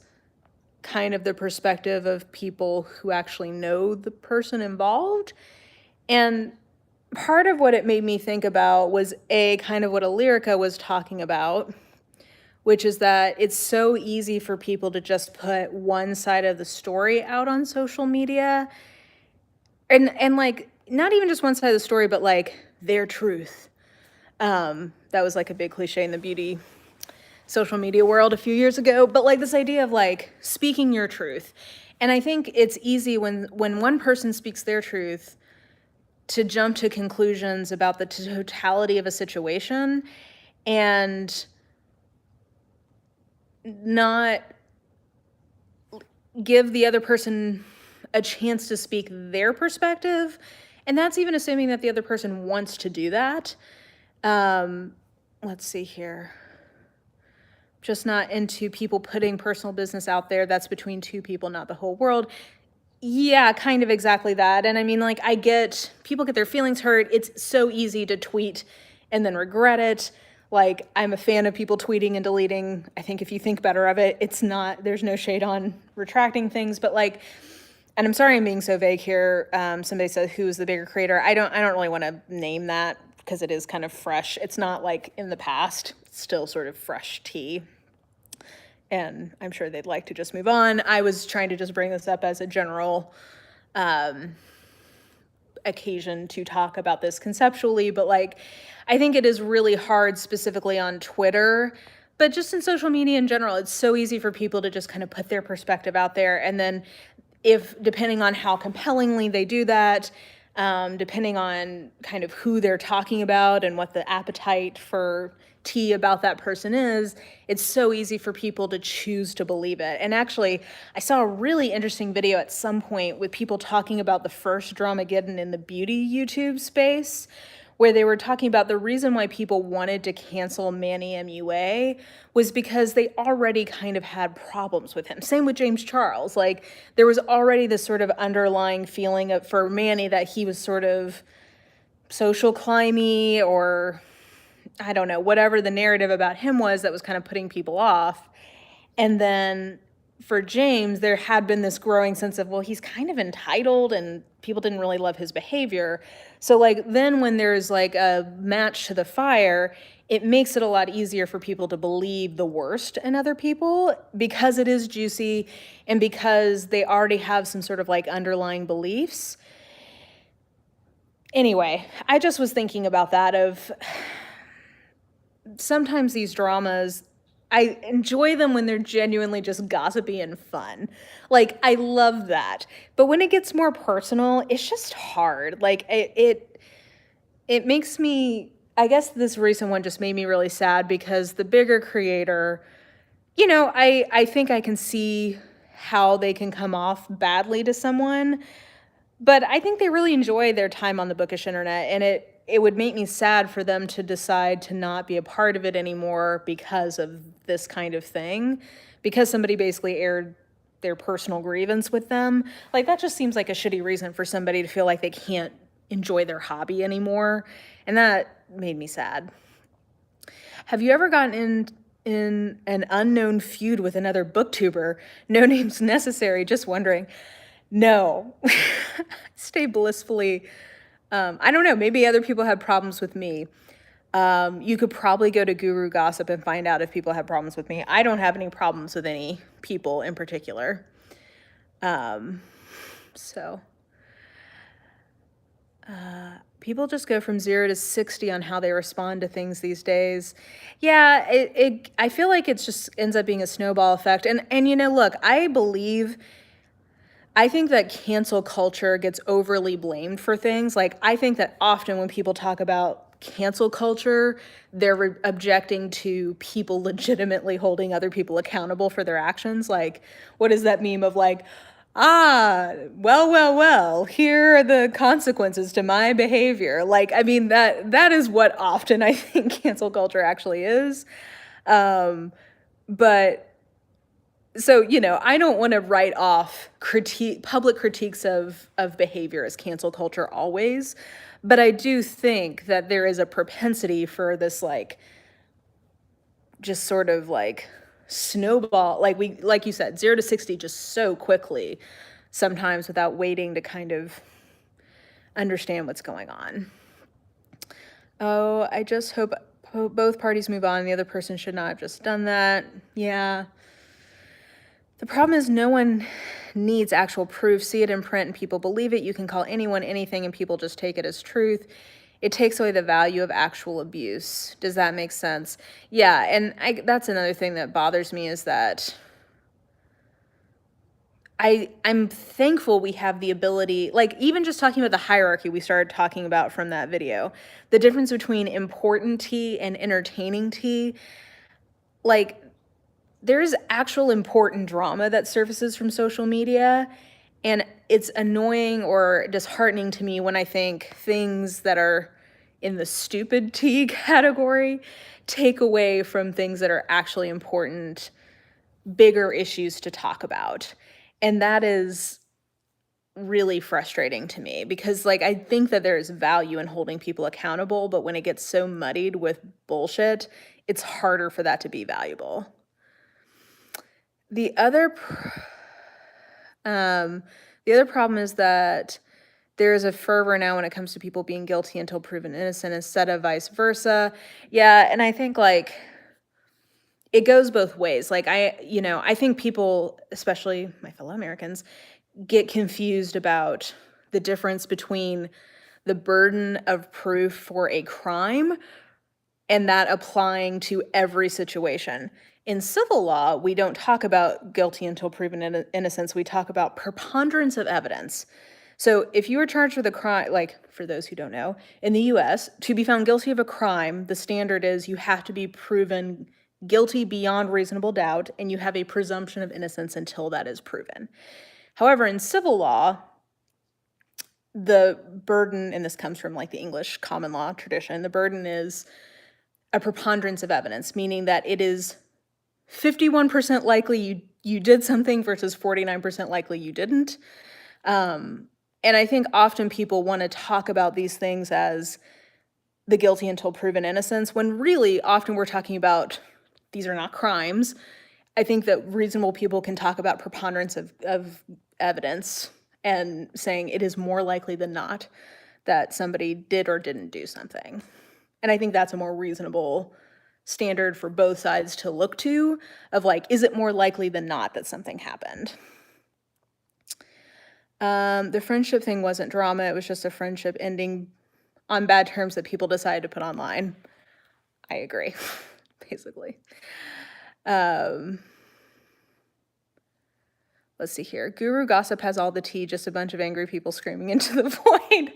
kind of the perspective of people who actually know the person involved. And part of what it made me think about was kind of what Illyrica was talking about, which is that it's so easy for people to just put one side of the story out on social media. And like, not even just one side of the story, but like their truth. That was like a big cliche in the beauty social media world a few years ago, but like this idea of like speaking your truth. And I think it's easy when one person speaks their truth to jump to conclusions about the totality of a situation and not give the other person a chance to speak their perspective. And that's even assuming that the other person wants to do that. Let's see here. Just not into people putting personal business out there. That's between two people, not the whole world. Yeah, kind of exactly that. And I mean, like, people get their feelings hurt. It's so easy to tweet and then regret it. Like, I'm a fan of people tweeting and deleting. I think if you think better of it, there's no shade on retracting things, but like, and I'm sorry I'm being so vague here. Somebody said, who's the bigger creator? I don't really want to name that because it is kind of fresh. It's not like in the past, it's still sort of fresh tea. And I'm sure they'd like to just move on. I was trying to just bring this up as a general occasion to talk about this conceptually, but like, I think it is really hard specifically on Twitter, but just in social media in general, it's so easy for people to just kind of put their perspective out there. And then depending on how compellingly they do that, depending on kind of who they're talking about and what the appetite for tea about that person is, it's so easy for people to choose to believe it. And actually, I saw a really interesting video at some point with people talking about the first Dramageddon in the beauty YouTube space, where they were talking about the reason why people wanted to cancel Manny MUA was because they already kind of had problems with him. Same with James Charles. Like, there was already this sort of underlying feeling for Manny that he was sort of social climby, or I don't know, whatever the narrative about him was that was kind of putting people off. And then for James, there had been this growing sense of, well, he's kind of entitled and people didn't really love his behavior. So like then when there's like a match to the fire, it makes it a lot easier for people to believe the worst in other people because it is juicy and because they already have some sort of like underlying beliefs. Anyway, I just was thinking about that of sometimes these dramas, I enjoy them when they're genuinely just gossipy and fun. Like, I love that. But when it gets more personal, it's just hard. Like, it makes me, I guess this recent one just made me really sad because the bigger creator, you know, I think I can see how they can come off badly to someone, but I think they really enjoy their time on the bookish internet, and it would make me sad for them to decide to not be a part of it anymore because of this kind of thing, because somebody basically aired their personal grievance with them. Like, that just seems like a shitty reason for somebody to feel like they can't enjoy their hobby anymore, and that made me sad. Have you ever gotten in an unknown feud with another booktuber? No names necessary, just wondering. No. Stay blissfully, I don't know, maybe other people have problems with me. You could probably go to Guru Gossip and find out if people have problems with me. I don't have any problems with any people in particular. People just go from 0 to 60 on how they respond to things these days. Yeah, I feel like it just ends up being a snowball effect. And look, I think that cancel culture gets overly blamed for things. Like, I think that often when people talk about cancel culture, they're objecting to people legitimately holding other people accountable for their actions. Like, what is that meme of like, well, here are the consequences to my behavior. Like, I mean, that is what often I think cancel culture actually is. But so, I don't want to write off public critiques of behavior as cancel culture always, but I do think that there is a propensity for this, like, just sort of like snowball, like you said, 0 to 60 just so quickly sometimes without waiting to kind of understand what's going on. Oh, I just hope both parties move on. The other person should not have just done that. Yeah. The problem is no one needs actual proof. See it in print and people believe it. You can call anyone anything and people just take it as truth. It takes away the value of actual abuse. Does that make sense? Yeah, and that's another thing that bothers me is that I'm thankful we have the ability, like, even just talking about the hierarchy we started talking about from that video, the difference between important tea and entertaining tea, like, there's actual important drama that surfaces from social media, and it's annoying or disheartening to me when I think things that are in the stupid tea category take away from things that are actually important, bigger issues to talk about. And that is really frustrating to me because, like, I think that there's value in holding people accountable, but when it gets so muddied with bullshit, it's harder for that to be valuable. The other problem is that there is a fervor now when it comes to people being guilty until proven innocent instead of vice versa. Yeah, and I think, like, it goes both ways. Like, I think people, especially my fellow Americans, get confused about the difference between the burden of proof for a crime and that applying to every situation. In civil law, we don't talk about guilty until proven innocence. We talk about preponderance of evidence. So if you were charged with a crime, like, for those who don't know, in the US, to be found guilty of a crime, the standard is you have to be proven guilty beyond reasonable doubt, and you have a presumption of innocence until that is proven. However, in civil law, the burden, and this comes from, like, the English common law tradition, the burden is a preponderance of evidence, meaning that it is 51% likely you did something versus 49% likely you didn't. And I think often people want to talk about these things as the guilty until proven innocence, when really often we're talking about these are not crimes. I think that reasonable people can talk about preponderance of evidence and saying it is more likely than not that somebody did or didn't do something. And I think that's a more reasonable standard for both sides to look to, of like, is it more likely than not that something happened? The friendship thing wasn't drama. It was just a friendship ending on bad terms that people decided to put online. I agree, basically. Let's see here. Guru gossip has all the tea, just a bunch of angry people screaming into the void.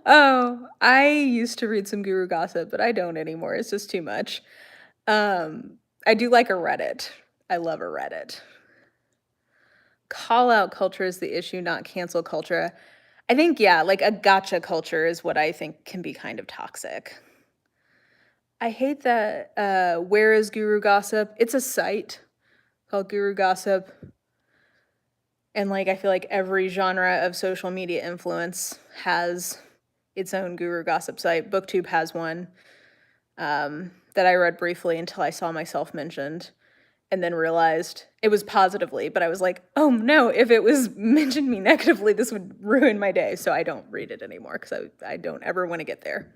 Oh, I used to read some guru gossip, but I don't anymore. It's just too much. I do like a Reddit. I love a Reddit. Call out culture is the issue, not cancel culture. I think, yeah, like a gotcha culture is what I think can be kind of toxic. I hate that, where is Guru Gossip? It's a site called Guru Gossip. And, like, I feel like every genre of social media influence has its own Guru Gossip site. Booktube has one that I read briefly until I saw myself mentioned, and then realized it was positively, but I was like, oh no, if it was mentioned me negatively, this would ruin my day. So I don't read it anymore because I don't ever want to get there.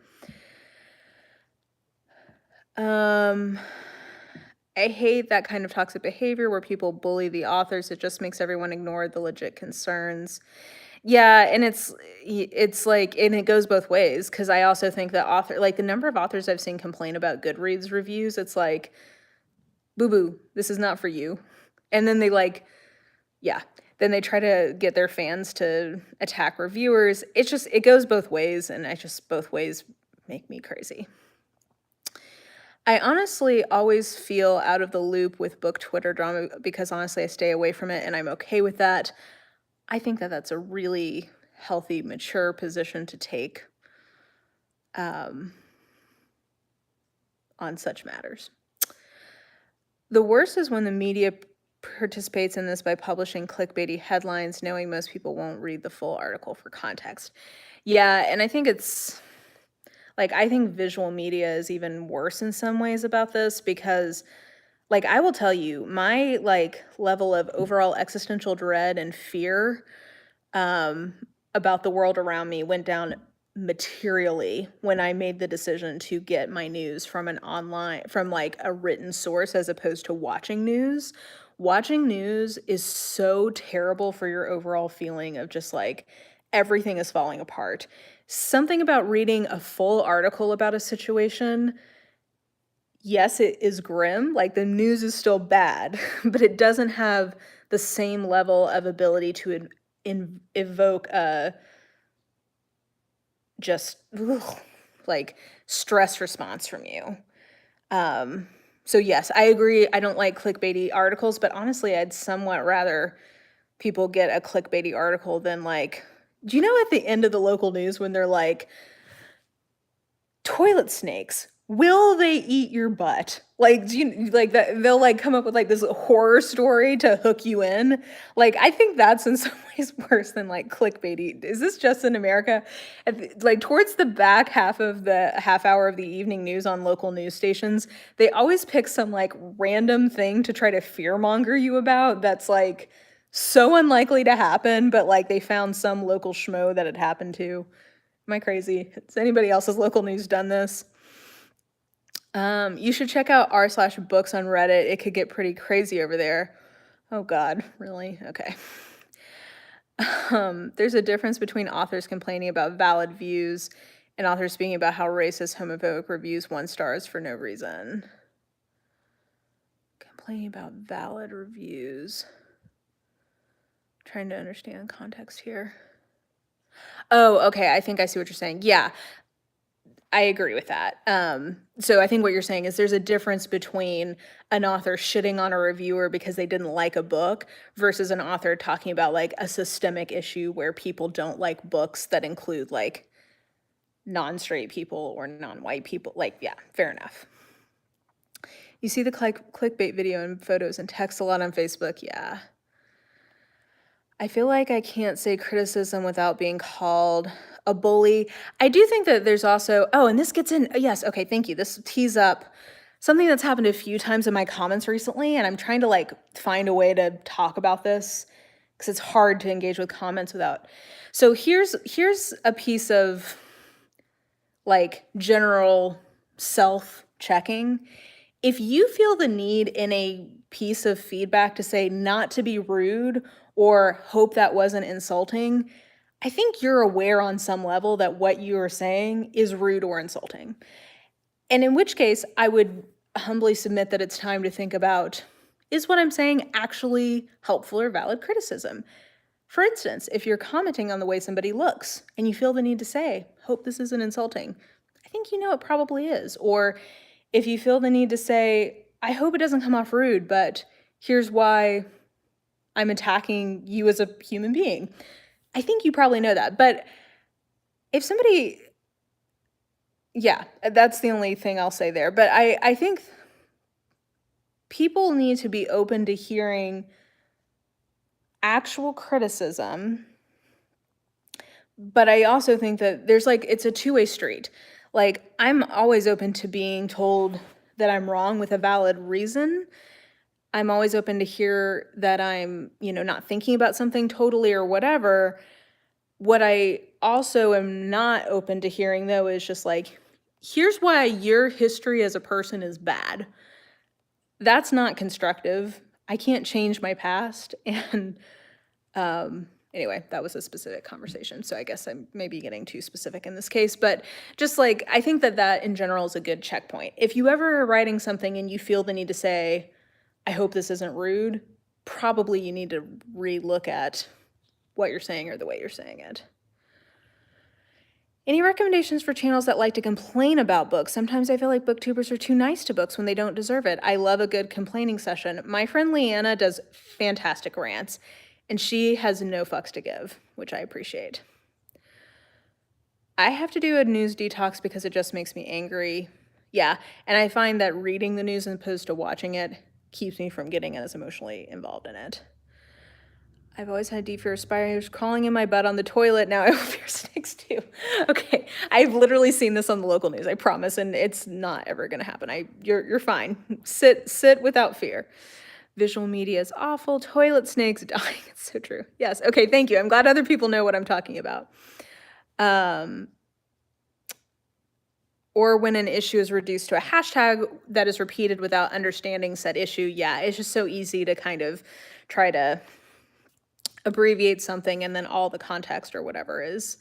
I hate that kind of toxic behavior where people bully the authors. It just makes everyone ignore the legit concerns. Yeah, and it's like, and it goes both ways, because I also think that the number of authors I've seen complain about Goodreads reviews, it's like, boo boo, this is not for you. And then yeah, then they try to get their fans to attack reviewers. It goes both ways, and both ways make me crazy. I honestly always feel out of the loop with book Twitter drama because honestly I stay away from it, and I'm okay with that. I think that that's a really healthy, mature position to take on such matters. The worst is when the media participates in this by publishing clickbaity headlines, knowing most people won't read the full article for context. Yeah, and I think I think visual media is even worse in some ways about this, because I will tell you, my level of overall existential dread and fear about the world around me went down materially when I made the decision to get my news from a written source as opposed to watching news. Watching news is so terrible for your overall feeling of just everything is falling apart. Something about reading a full article about a situation, yes, it is grim. The news is still bad, but it doesn't have the same level of ability to evoke a just stress response from you. So yes, I agree. I don't like clickbaity articles, but honestly, I'd somewhat rather people get a clickbaity article than do you know at the end of the local news when they're like, toilet snakes, will they eat your butt? Do you that they'll come up with this horror story to hook you in? I think that's in some ways worse than clickbaity. Is this just in America? Towards the back half of the half hour of the evening news on local news stations, they always pick some random thing to try to fearmonger you about that's so unlikely to happen, but they found some local schmo that it happened to. Am I crazy? Has anybody else's local news done this? You should check out r/books on Reddit. It could get pretty crazy over there. Oh God, really? Okay. There's a difference between authors complaining about valid views and authors speaking about how racist, homophobic reviews 1 stars for no reason. Complaining about valid reviews. Trying to understand context here. Oh, okay. I think I see what you're saying. Yeah, I agree with that. So I think what you're saying is there's a difference between an author shitting on a reviewer because they didn't like a book versus an author talking about a systemic issue where people don't like books that include non-straight people or non-white people. Yeah, fair enough. You see the clickbait video and photos and text a lot on Facebook. Yeah. I feel like I can't say criticism without being called a bully. I do think that there's also, and this gets in, yes, okay, thank you. This tees up something that's happened a few times in my comments recently, and I'm trying to find a way to talk about this because it's hard to engage with comments without. So here's a piece of general self-checking. If you feel the need in a piece of feedback to say not to be rude or hope that wasn't insulting, I think you're aware on some level that what you are saying is rude or insulting. And in which case, I would humbly submit that it's time to think about, is what I'm saying actually helpful or valid criticism? For instance, if you're commenting on the way somebody looks and you feel the need to say, hope this isn't insulting, I think you know it probably is. Or if you feel the need to say, I hope it doesn't come off rude, but here's why I'm attacking you as a human being, I think you probably know that. But if somebody, yeah, that's the only thing I'll say there. But I think people need to be open to hearing actual criticism. But I also think that there's it's a two-way street. I'm always open to being told that I'm wrong with a valid reason. I'm always open to hear that I'm, not thinking about something totally or whatever. What I also am not open to hearing, though, is just here's why your history as a person is bad. That's not constructive. I can't change my past, and Anyway, that was a specific conversation, so I guess I'm maybe getting too specific in this case, but just like, I think that in general is a good checkpoint. If you ever are writing something and you feel the need to say, I hope this isn't rude, probably you need to relook at what you're saying or the way you're saying it. Any recommendations for channels that like to complain about books? Sometimes I feel like booktubers are too nice to books when they don't deserve it. I love a good complaining session. My friend Leanna does fantastic rants, and she has no fucks to give, which I appreciate. I have to do a news detox because it just makes me angry. Yeah, and I find that reading the news as opposed to watching it keeps me from getting as emotionally involved in it. I've always had deep fear of spiders crawling in my butt on the toilet. Now I have fear of snakes too. Okay, I've literally seen this on the local news, I promise, and it's not ever gonna happen. You're fine. Sit without fear. Visual media is awful. Toilet snakes dying. It's so true. Yes. Okay. Thank you. I'm glad other people know what I'm talking about. Or when an issue is reduced to a hashtag that is repeated without understanding said issue. Yeah, it's just so easy to kind of try to abbreviate something and then all the context or whatever is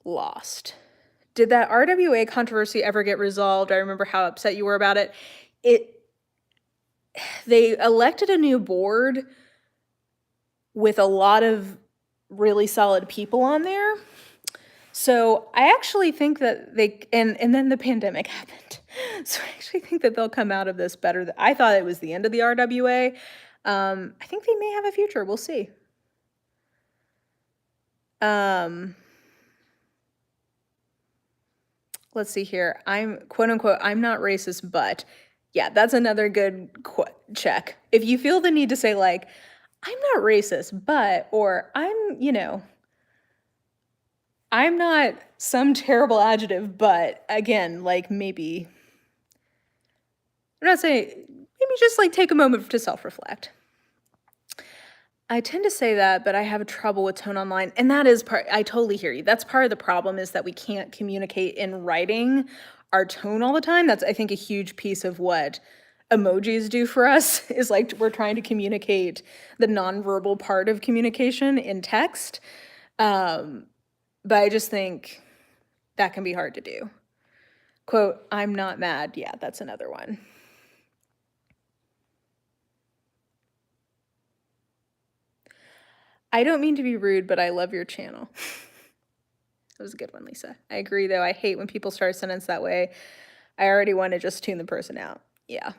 lost. Did that RWA controversy ever get resolved? I remember how upset you were about it. They elected a new board with a lot of really solid people on there. So I actually think that and then the pandemic happened. So I actually think that they'll come out of this better. I thought it was the end of the RWA. I think they may have a future. We'll see. Let's see here. I'm quote unquote, I'm not racist, but yeah, that's another good check. If you feel the need to say like, I'm not racist, but, or I'm not some terrible adjective, but again, like maybe, I'm not saying, maybe just like take a moment to self-reflect. I tend to say that, but I have trouble with tone online. And that is I totally hear you. That's part of the problem, is that we can't communicate in writing our tone all the time. That's, I think, a huge piece of what emojis do for us, is like we're trying to communicate the nonverbal part of communication in text. But I just think that can be hard to do. Quote, I'm not mad. Yeah, that's another one. I don't mean to be rude, but I love your channel. That was a good one, Lisa. I agree, though. I hate when people start a sentence that way. I already want to just tune the person out. Yeah.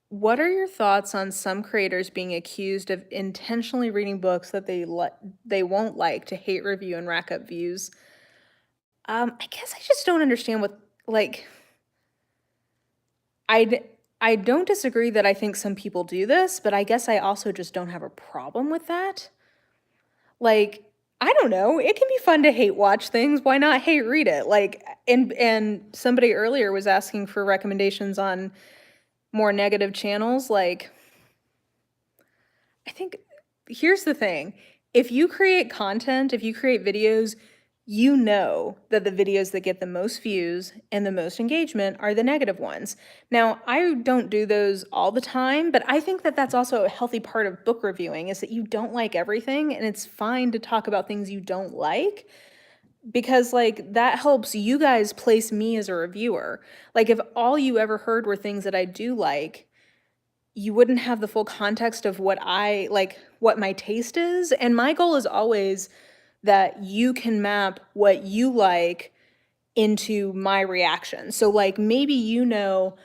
What are your thoughts on some creators being accused of intentionally reading books that they won't like to hate review and rack up views? I guess I just don't understand what, like, I don't disagree that I think some people do this, but I guess I also just don't have a problem with that. Like, I don't know, it can be fun to hate watch things. Why not hate read it? Like, and somebody earlier was asking for recommendations on more negative channels. Like, I think here's the thing. If you create content, if you create videos, you know that the videos that get the most views and the most engagement are the negative ones. Now, I don't do those all the time, but I think that that's also a healthy part of book reviewing, is that you don't like everything, and it's fine to talk about things you don't like, because like that helps you guys place me as a reviewer. Like, if all you ever heard were things that I do like, you wouldn't have the full context of what my taste is. And my goal is always that you can map what you like into my reaction. So like maybe you know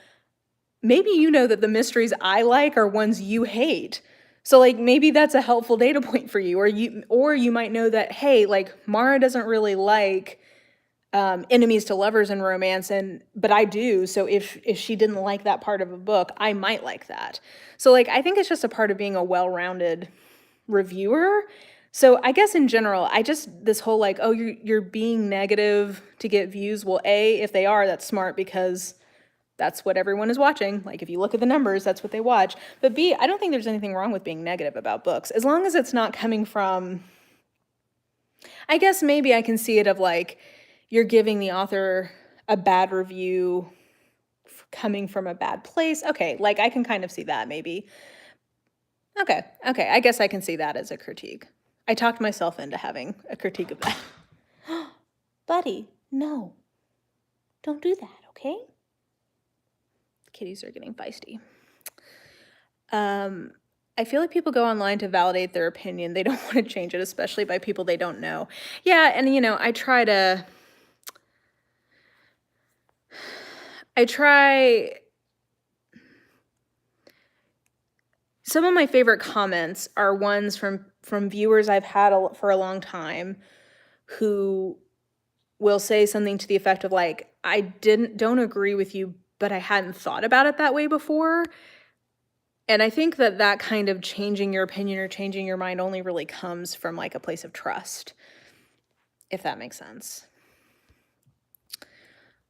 that the mysteries I like are ones you hate. So like maybe that's a helpful data point for you. Or you might know that, hey, like Mara doesn't really like enemies to lovers in romance, but I do. So if she didn't like that part of a book, I might like that. So like I think it's just a part of being a well-rounded reviewer. So I guess in general, this whole like, oh, you're being negative to get views. Well, A, if they are, that's smart, because that's what everyone is watching. Like if you look at the numbers, that's what they watch. But B, I don't think there's anything wrong with being negative about books, as long as it's not coming from, I guess maybe I can see it of like, you're giving the author a bad review coming from a bad place. Okay, like I can kind of see that maybe. Okay, I guess I can see that as a critique. I talked myself into having a critique of that. Buddy, no. Don't do that, okay? Kitties are getting feisty. I feel like people go online to validate their opinion. They don't want to change it, especially by people they don't know. Yeah, and I try some of my favorite comments are ones from viewers I've had for a long time who will say something to the effect of like, I don't agree with you, but I hadn't thought about it that way before. And I think that kind of changing your opinion or changing your mind only really comes from like a place of trust, if that makes sense.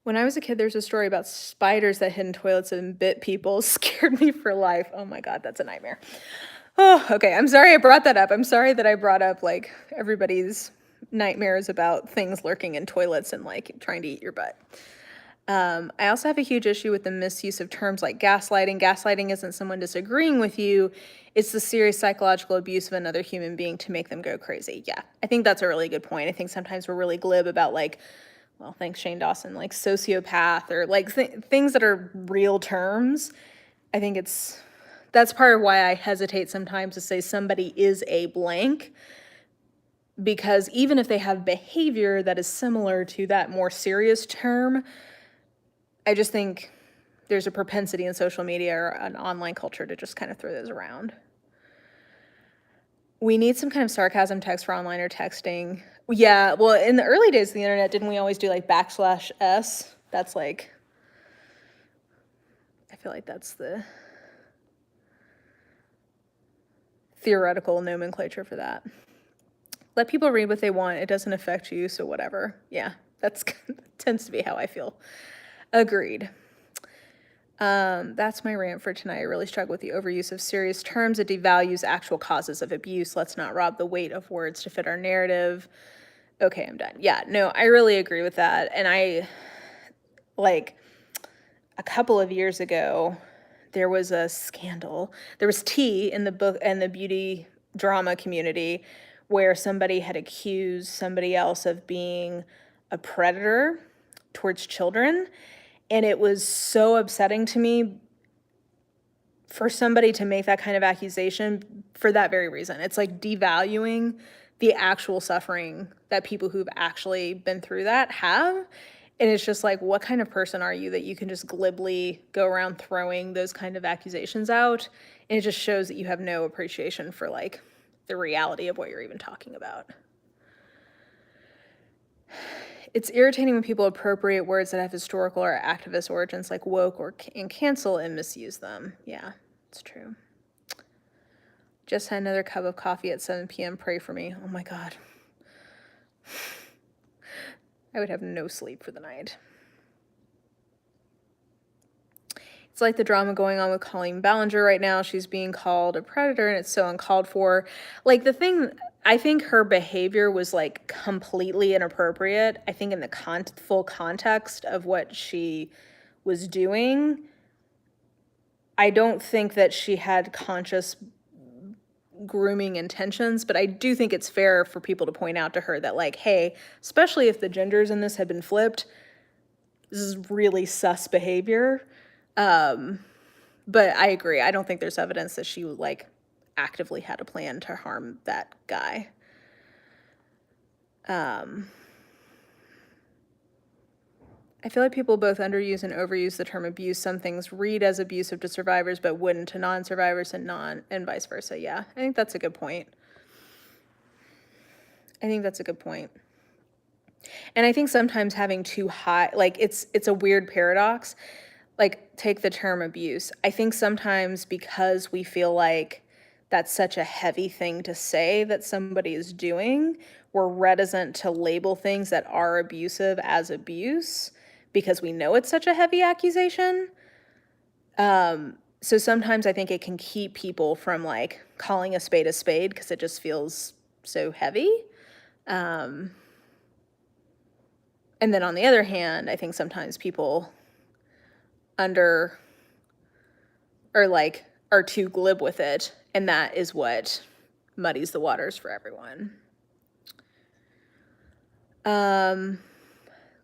When I was a kid, there's a story about spiders that hid in toilets and bit people. Scared me for life. Oh my God, that's a nightmare. Oh, okay. I'm sorry I brought that up. I'm sorry that I brought up like everybody's nightmares about things lurking in toilets and like trying to eat your butt. I also have a huge issue with the misuse of terms like gaslighting. Gaslighting isn't someone disagreeing with you. It's the serious psychological abuse of another human being to make them go crazy. Yeah, I think that's a really good point. I think sometimes we're really glib about like, well, thanks Shane Dawson, like sociopath or like things that are real terms. I think that's part of why I hesitate sometimes to say somebody is a blank, because even if they have behavior that is similar to that more serious term, I just think there's a propensity in social media or an online culture to just kind of throw those around. We need some kind of sarcasm text for online or texting. Yeah, well, in the early days of the internet, didn't we always do like \s? That's like, I feel like that's the theoretical nomenclature for that. Let people read what they want. It doesn't affect you, so whatever. Yeah, that tends to be how I feel. Agreed. That's my rant for tonight. I really struggle with the overuse of serious terms. It devalues actual causes of abuse. Let's not rob the weight of words to fit our narrative. Okay, I'm done. Yeah, no, I really agree with that. And I, like, a couple of years ago, there was a scandal. There was tea in the book and the beauty drama community where somebody had accused somebody else of being a predator towards children. And it was so upsetting to me for somebody to make that kind of accusation for that very reason. It's like devaluing the actual suffering that people who've actually been through that have. And it's just like, what kind of person are you that you can just glibly go around throwing those kind of accusations out? And it just shows that you have no appreciation for like the reality of what you're even talking about. It's irritating when people appropriate words that have historical or activist origins like woke and cancel and misuse them. Yeah, it's true. Just had another cup of coffee at 7 p.m. Pray for me. Oh my God. I would have no sleep for the night. It's like the drama going on with Colleen Ballinger right now. She's being called a predator and it's so uncalled for. Like I think her behavior was like completely inappropriate. I think in the full context of what she was doing, I don't think that she had conscious grooming intentions, but I do think it's fair for people to point out to her that like, hey, especially if the genders in this had been flipped, this is really sus behavior. But I agree. I don't think there's evidence that she like actively had a plan to harm that guy. I feel like people both underuse and overuse the term abuse. Some things read as abusive to survivors, but wouldn't to non-survivors and vice versa. Yeah, I think that's a good point. And I think sometimes having too high, like it's a weird paradox. Like take the term abuse. I think sometimes because we feel like that's such a heavy thing to say that somebody is doing, we're reticent to label things that are abusive as abuse because we know it's such a heavy accusation. So sometimes I think it can keep people from like calling a spade because it just feels so heavy. And then on the other hand, I think sometimes people are too glib with it And that is what muddies the waters for everyone. Kind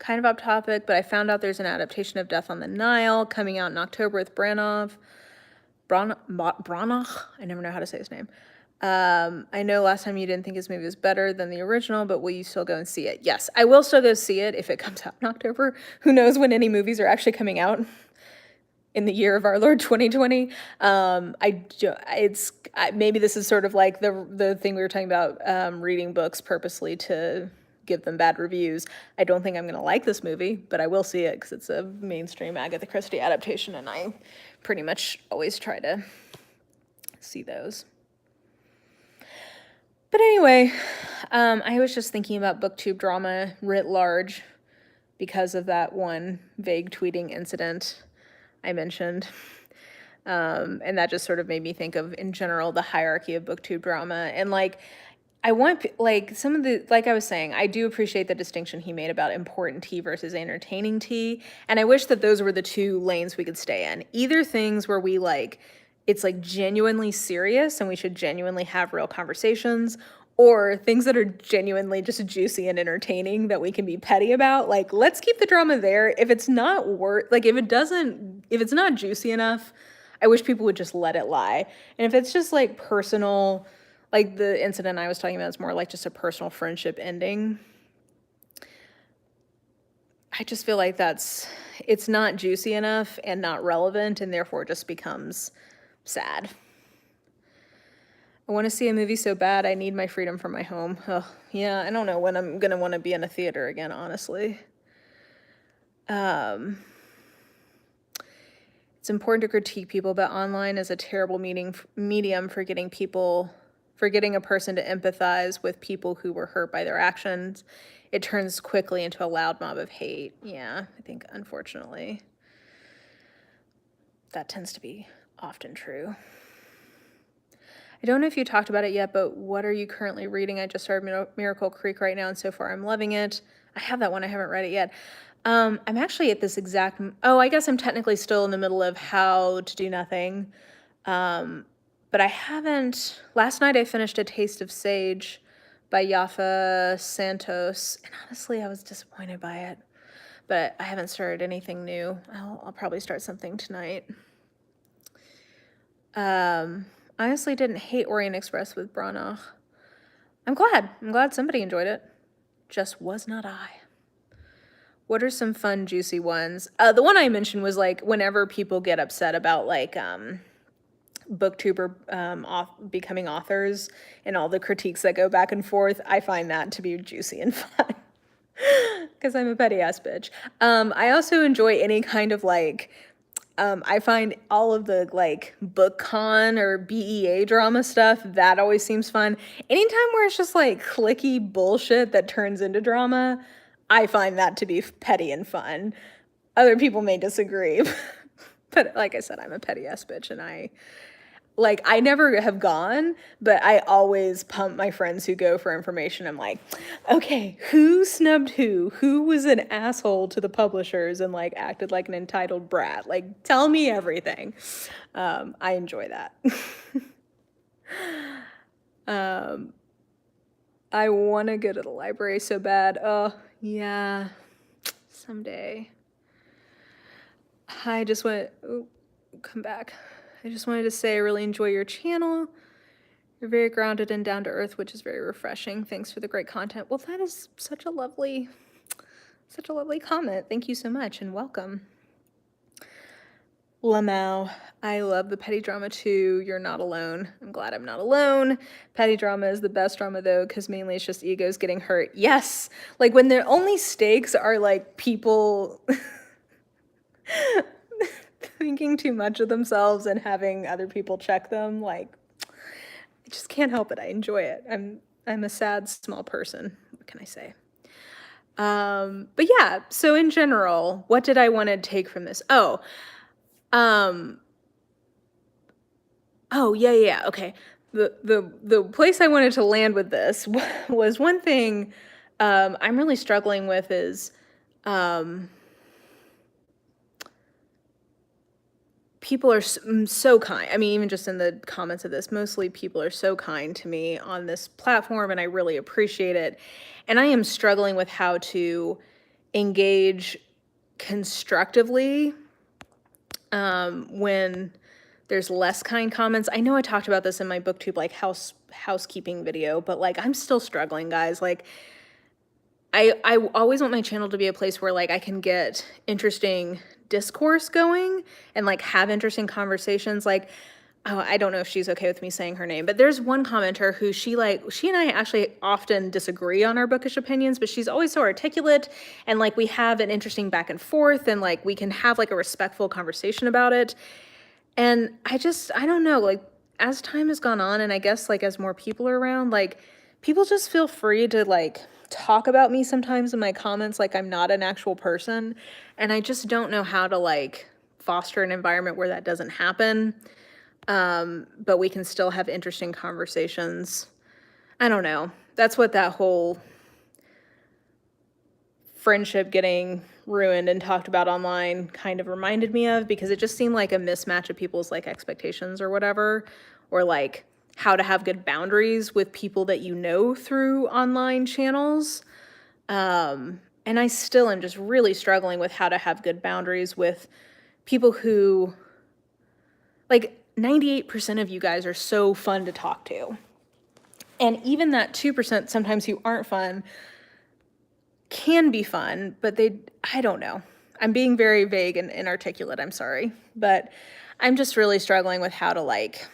of off topic, but I found out there's an adaptation of Death on the Nile coming out in October with Branagh. I never know how to say his name. I know last time you didn't think his movie was better than the original, but will you still go and see it? Yes, I will still go see it if it comes out in October. Who knows when any movies are actually coming out in the year of our Lord 2020. Maybe this is sort of like the thing we were talking about, reading books purposely to give them bad reviews. I don't think I'm going to like this movie, but I will see it because it's a mainstream Agatha Christie adaptation, and I pretty much always try to see those. But anyway, I was just thinking about Booktube Drama writ large because of that one vague tweeting incident I mentioned. And that just sort of made me think of, in general, the hierarchy of Booktube Drama. And like, I want, like, some of the, like I was saying, I do appreciate the distinction he made about important tea versus entertaining tea. And I wish that those were the two lanes we could stay in. Either things where we like, it's like genuinely serious and we should genuinely have real conversations, or things that are genuinely just juicy and entertaining that we can be petty about. Like, let's keep the drama there. If it's not if it's not juicy enough, I wish people would just let it lie. And if it's just like personal, like the incident I was talking about is more like just a personal friendship ending, I just feel like it's not juicy enough and not relevant, and therefore it just becomes sad. I want to see a movie so bad, I need my freedom from my home. Oh, yeah, I don't know when I'm going to want to be in a theater again, honestly. It's important to critique people, but online is a terrible medium for getting a person to empathize with people who were hurt by their actions. It turns quickly into a loud mob of hate. Yeah, I think, unfortunately, that tends to be often true. I don't know if you talked about it yet, but what are you currently reading? I just started Miracle Creek right now, and so far I'm loving it. I have that one. I haven't read it yet. I'm actually at this exact... Oh, I guess I'm technically still in the middle of How to Do Nothing. But I haven't... Last night I finished A Taste of Sage by Yafa Santos, and honestly, I was disappointed by it. But I haven't started anything new. I'll probably start something tonight. I honestly didn't hate Orient Express with Branagh. I'm glad somebody enjoyed it. Just was not I. What are some fun, juicy ones? The one I mentioned was like whenever people get upset about like booktuber becoming authors and all the critiques that go back and forth, I find that to be juicy and fun. Because I'm a petty ass bitch. I also enjoy any kind of like... I find all of the like BookCon or BEA drama stuff, that always seems fun. Anytime where it's just like clicky bullshit that turns into drama, I find that to be petty and fun. Other people may disagree, but like I said, I'm a petty ass bitch, and I never have gone, but I always pump my friends who go for information. I'm like, okay, who snubbed who? Who was an asshole to the publishers and like acted like an entitled brat? Like, tell me everything. I enjoy that. I want to go to the library so bad. Oh, yeah, someday. I just want to come back. I just wanted to say I really enjoy your channel. You're very grounded and down to earth, which is very refreshing. Thanks for the great content. Well, that is such a lovely comment. Thank you so much, and welcome. Lamau, I love the petty drama too. You're not alone. I'm glad I'm not alone. Petty drama is the best drama though, because mainly it's just egos getting hurt. Yes, like when their only stakes are like people thinking too much of themselves and having other people check them. Like, I just can't help it. I enjoy it. I'm a sad small person. What can I say? But yeah, so in general, what did I want to take from this? Oh, yeah, okay. The place I wanted to land with this was one thing I'm really struggling with is people are so kind. I mean, even just in the comments of this, mostly people are so kind to me on this platform, and I really appreciate it. And I am struggling with how to engage constructively when there's less kind comments. I know I talked about this in my Booktube like housekeeping video, but like I'm still struggling, guys. Like I always want my channel to be a place where like I can get interesting discourse going and like have interesting conversations. Like, oh, I don't know if she's okay with me saying her name, but there's one commenter who she and I actually often disagree on our bookish opinions, but she's always so articulate, and like we have an interesting back and forth, and like we can have like a respectful conversation about it. And I don't know, like as time has gone on, and I guess like as more people are around, like people just feel free to like talk about me sometimes in my comments like I'm not an actual person, and I just don't know how to like foster an environment where that doesn't happen, but we can still have interesting conversations. I don't know. That's what that whole friendship getting ruined and talked about online kind of reminded me of, because it just seemed like a mismatch of people's like expectations or whatever, or like how to have good boundaries with people that you know through online channels. And I still am just really struggling with how to have good boundaries with people who, like 98% of you guys are so fun to talk to. And even that 2% sometimes who aren't fun can be fun, but I don't know. I'm being very vague and inarticulate, I'm sorry. But I'm just really struggling with how to like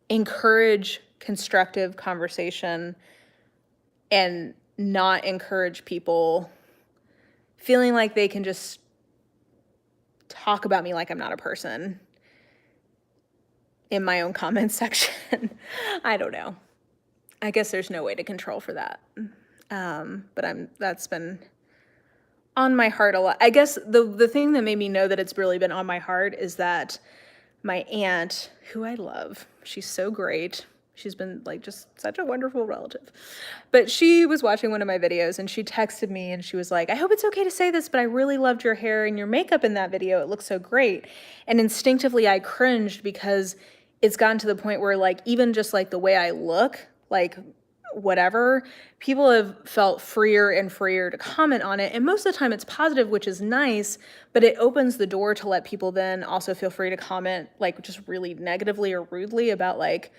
encourage constructive conversation and not encourage people feeling like they can just talk about me like I'm not a person in my own comment section. I don't know. I guess there's no way to control for that. But that's been on my heart a lot. I guess the thing that made me know that it's really been on my heart is that my aunt, who I love, she's so great. She's been like just such a wonderful relative. But she was watching one of my videos and she texted me and she was like, I hope it's okay to say this, but I really loved your hair and your makeup in that video. It looks so great. And instinctively I cringed, because it's gotten to the point where like even just like the way I look, like whatever, people have felt freer and freer to comment on it. And most of the time it's positive, which is nice, but it opens the door to let people then also feel free to comment like just really negatively or rudely about like,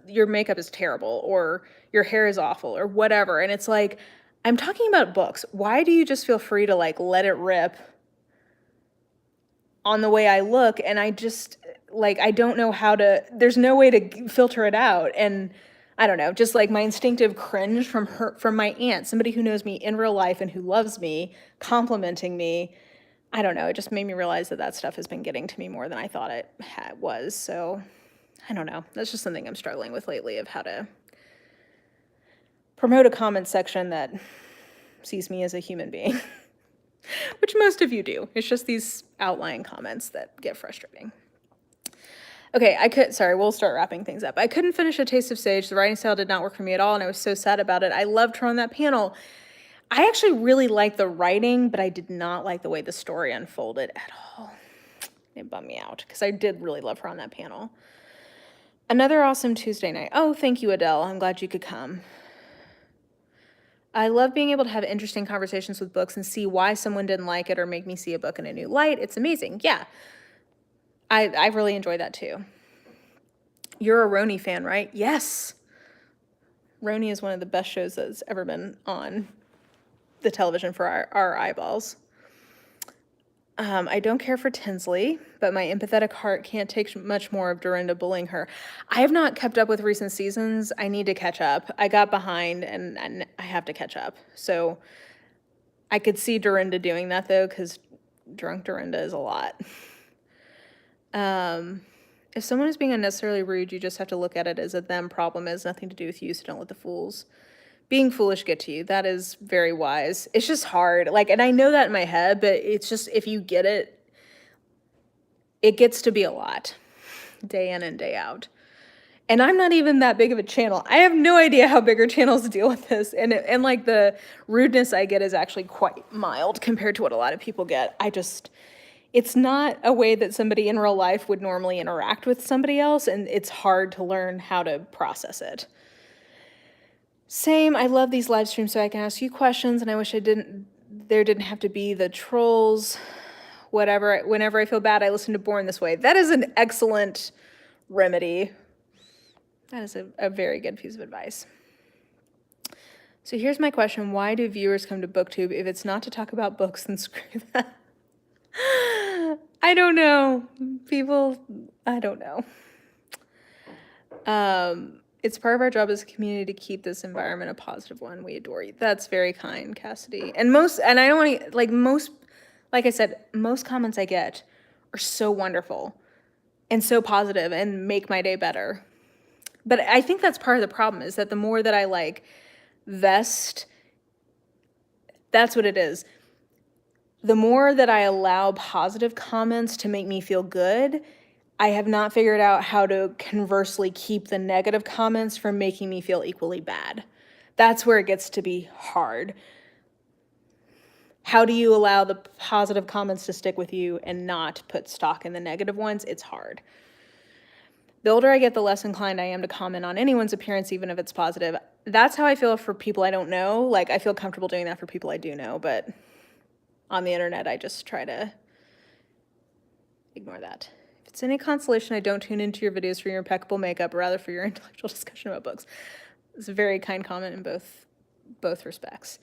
your makeup is terrible, or your hair is awful, or whatever. And it's like, I'm talking about books. Why do you just feel free to like let it rip on the way I look? And I just like, I don't know how to, there's no way to filter it out. And I don't know, just like my instinctive cringe from my aunt, somebody who knows me in real life and who loves me, complimenting me. I don't know, it just made me realize that stuff has been getting to me more than I thought it was. So I don't know, that's just something I'm struggling with lately, of how to promote a comment section that sees me as a human being, which most of you do. It's just these outlying comments that get frustrating. Okay, sorry, we'll start wrapping things up. I couldn't finish A Taste of Sage. The writing style did not work for me at all, and I was so sad about it. I loved her on that panel. I actually really liked the writing, but I did not like the way the story unfolded at all. It bummed me out, because I did really love her on that panel. Another awesome Tuesday night. Oh, thank you, Adele. I'm glad you could come. I love being able to have interesting conversations with books and see why someone didn't like it, or make me see a book in a new light. It's amazing. Yeah. I really enjoy that too. You're a Roni fan, right? Yes. Roni is one of the best shows that's ever been on the television for our eyeballs. I don't care for Tinsley, but my empathetic heart can't take much more of Dorinda bullying her. I have not kept up with recent seasons. I need to catch up. I got behind and I have to catch up. So I could see Dorinda doing that though, because drunk Dorinda is a lot. If someone is being unnecessarily rude, you just have to look at it as a them problem. It has nothing to do with you, so don't let the fools being foolish get to you. That is very wise. It's just hard. Like, and I know that in my head, but it's just, if you get it, it gets to be a lot day in and day out. And I'm not even that big of a channel. I have no idea how bigger channels deal with this. And like the rudeness I get is actually quite mild compared to what a lot of people get. it's not a way that somebody in real life would normally interact with somebody else, and it's hard to learn how to process it. Same, I love these live streams so I can ask you questions, and I wish there didn't have to be the trolls. Whatever, whenever I feel bad, I listen to Born This Way. That is an excellent remedy. That is a very good piece of advice. So here's my question. Why do viewers come to Booktube? If it's not to talk about books, then screw that. I don't know. People, I don't know. It's part of our job as a community to keep this environment a positive one. We adore you. That's very kind, Cassidy. And I don't want to, like I said, most comments I get are so wonderful and so positive and make my day better. But I think that's part of the problem, is that the more that I vest, that's what it is. The more that I allow positive comments to make me feel good, I have not figured out how to conversely keep the negative comments from making me feel equally bad. That's where it gets to be hard. How do you allow the positive comments to stick with you and not put stock in the negative ones? It's hard. The older I get, the less inclined I am to comment on anyone's appearance, even if it's positive. That's how I feel for people I don't know. I feel comfortable doing that for people I do know, but on the internet, I just try to ignore that. If it's any consolation, I don't tune into your videos for your impeccable makeup, rather for your intellectual discussion about books. It's a very kind comment in both respects.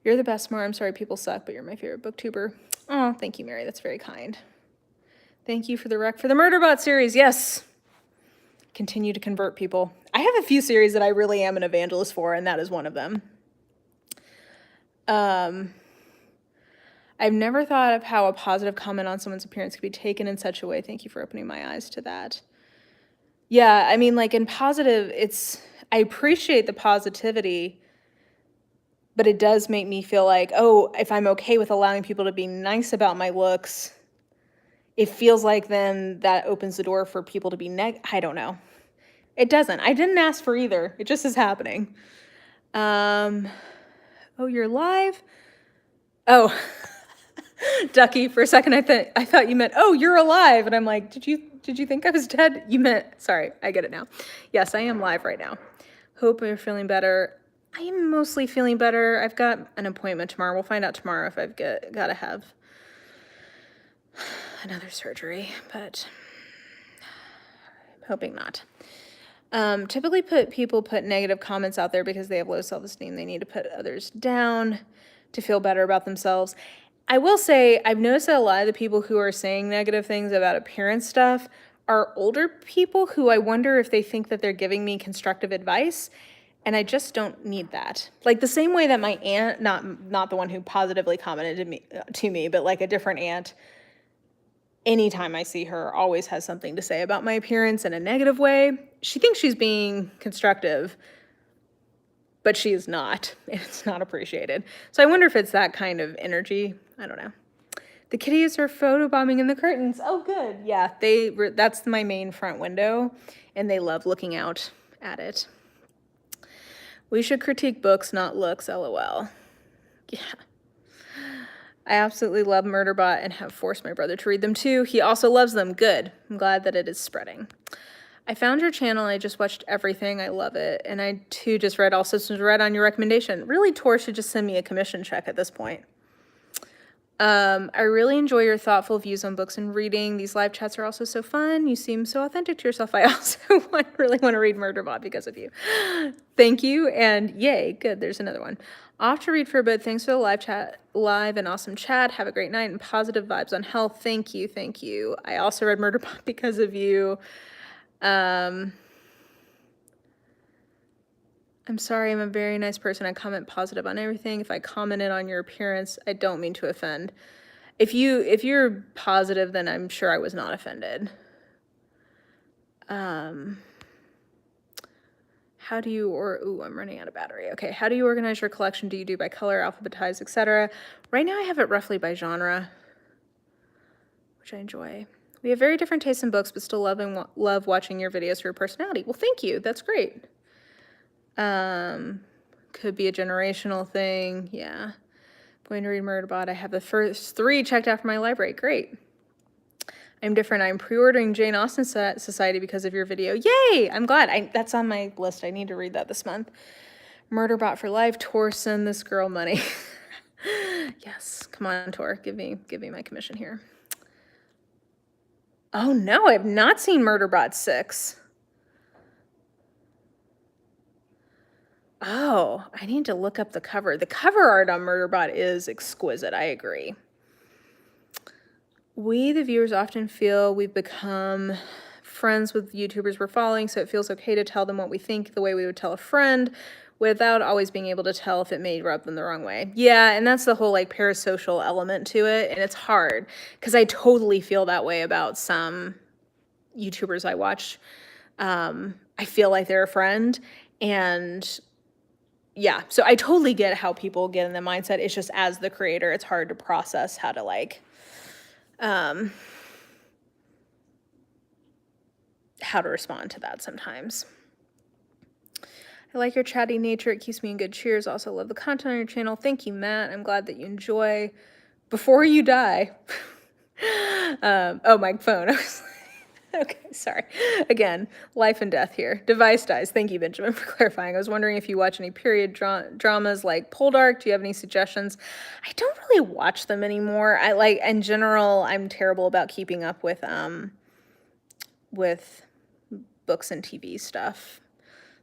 You're the best, Mar. I'm sorry people suck, but you're my favorite booktuber. Oh, thank you, Mary. That's very kind. Thank you for the rec for the Murderbot series. Yes. Continue to convert people. I have a few series that I really am an evangelist for, and that is one of them. I've never thought of how a positive comment on someone's appearance could be taken in such a way. Thank you for opening my eyes to that. Yeah, I mean, in positive, I appreciate the positivity, but it does make me feel if I'm okay with allowing people to be nice about my looks, it feels like then that opens the door for people to be I don't know. It doesn't. I didn't ask for either. It just is happening. Oh, you're live? Oh, Ducky, for a second I thought you meant, oh, you're alive. And I'm like, did you think I was dead? You meant, sorry, I get it now. Yes, I am live right now. Hope you're feeling better. I am mostly feeling better. I've got an appointment tomorrow. We'll find out tomorrow if I've got to have another surgery, but I'm hoping not. Typically people put negative comments out there because they have low self-esteem. They need to put others down to feel better about themselves. I will say, I've noticed that a lot of the people who are saying negative things about appearance stuff are older people who I wonder if they think that they're giving me constructive advice, and I just don't need that. The same way that my aunt, not the one who positively commented to me, but a different aunt, anytime I see her, always has something to say about my appearance in a negative way. She thinks she's being constructive, but she is not, and it's not appreciated. So I wonder if it's that kind of energy. I don't know. The kitties are photobombing in the curtains. Oh, good. Yeah, that's my main front window, and they love looking out at it. We should critique books, not looks, LOL. Yeah. I absolutely love Murderbot and have forced my brother to read them too. He also loves them. Good. I'm glad that it is spreading. I found your channel. I just watched everything. I love it. And I too just read All Systems Red on your recommendation. Really, Tor should just send me a commission check at this point. I really enjoy your thoughtful views on books and reading. These live chats are also so fun. You seem so authentic to yourself. I also really want to read Murderbot because of you. Thank you. And yay, good. There's another one. Off to read for a bit. Thanks for the live and awesome chat. Have a great night and positive vibes on health. Thank you. Thank you. I also read Murderbot because of you. I'm sorry, I'm a very nice person. I comment positive on everything. If I commented on your appearance, I don't mean to offend. If you're positive, then I'm sure I was not offended. How do you, ooh, I'm running out of battery. Okay, how do you organize your collection? Do you do by color, alphabetize, etc.? Right now I have it roughly by genre, which I enjoy. We have very different tastes in books, but still love watching your videos for your personality. Well, thank you. That's great. Could be a generational thing. Yeah. I'm going to read Murderbot. I have the first 3 checked out from my library. Great. I'm different. I'm pre-ordering Jane Austen Society because of your video. Yay! I'm glad. That's on my list. I need to read that this month. Murderbot for life. Tor, send this girl money. Yes, come on, Tor. Give me my commission here. Oh no, I have not seen Murderbot 6. Oh, I need to look up the cover. The cover art on Murderbot is exquisite. I agree. We, the viewers, often feel we've become friends with YouTubers we're following, so it feels okay to tell them what we think the way we would tell a friend without always being able to tell if it may rub them the wrong way. Yeah, and that's the whole like parasocial element to it, and it's hard because I totally feel that way about some YouTubers I watch. I feel like they're a friend, and yeah, so I totally get how people get in the mindset. It's just as the creator, it's hard to process how to like how to respond to that sometimes. I like your chatty nature. It keeps me in good cheers. Also love the content on your channel. Thank you, Matt. I'm glad that you enjoy. Before you die. Oh, my phone. Okay, sorry. Again, life and death here. Device dies. Thank you, Benjamin, for clarifying. I was wondering if you watch any period dramas like Poldark. Do you have any suggestions? I don't really watch them anymore. I like, in general, I'm terrible about keeping up with books and TV stuff.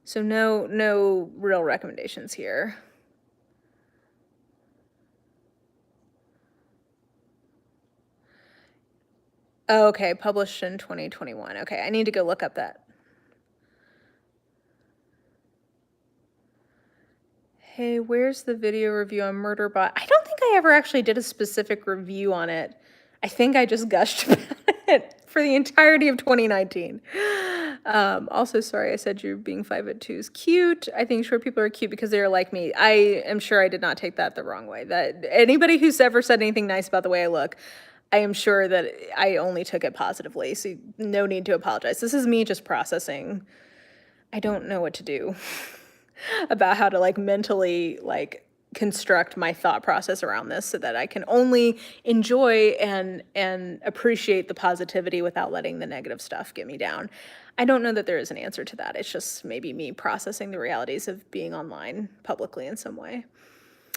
So no real recommendations here. Oh, okay, published in 2021. Okay, I need to go look up that. Hey, where's the video review on Murderbot? I don't think I ever actually did a specific review on it. I think I just gushed about it for the entirety of 2019. Also, sorry, I said you being 5'2" is cute. I think short people are cute because they are like me. I am sure I did not take that the wrong way. That anybody who's ever said anything nice about the way I look, I am sure that I only took it positively, so no need to apologize. This is me just processing. I don't know what to do about how to like mentally like construct my thought process around this so that I can only enjoy and appreciate the positivity without letting the negative stuff get me down. I don't know that there is an answer to that. It's just maybe me processing the realities of being online publicly in some way.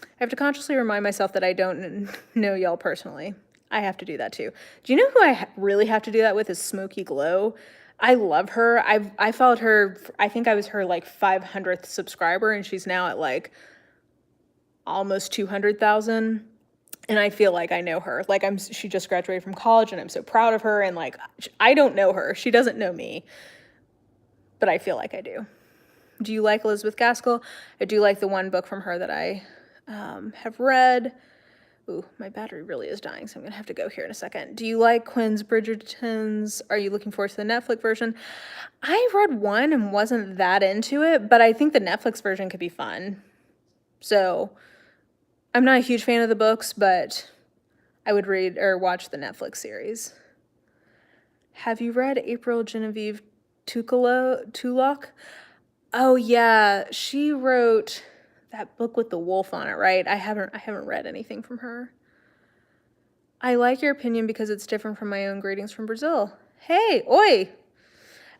I have to consciously remind myself that I don't know y'all personally. I have to do that too. Do you know who I really have to do that with is Smokey Glow? I love her. I followed her. I think I was her like 500th subscriber, and she's now at like almost 200,000. And I feel like I know her. Like she just graduated from college, and I'm so proud of her. And like I don't know her. She doesn't know me, but I feel like I do. Do you like Elizabeth Gaskell? I do like the one book from her that I have read. Ooh, my battery really is dying, so I'm gonna have to go here in a second. Do you like Quinn's Bridgertons? Are you looking forward to the Netflix version? I read one and wasn't that into it, but I think the Netflix version could be fun. So I'm not a huge fan of the books, but I would read or watch the Netflix series. Have you read April Genevieve Tulloch? Oh yeah, she wrote that book with the wolf on it, right? I haven't read anything from her. I like your opinion because it's different from my own. Greetings from Brazil. Hey, oi.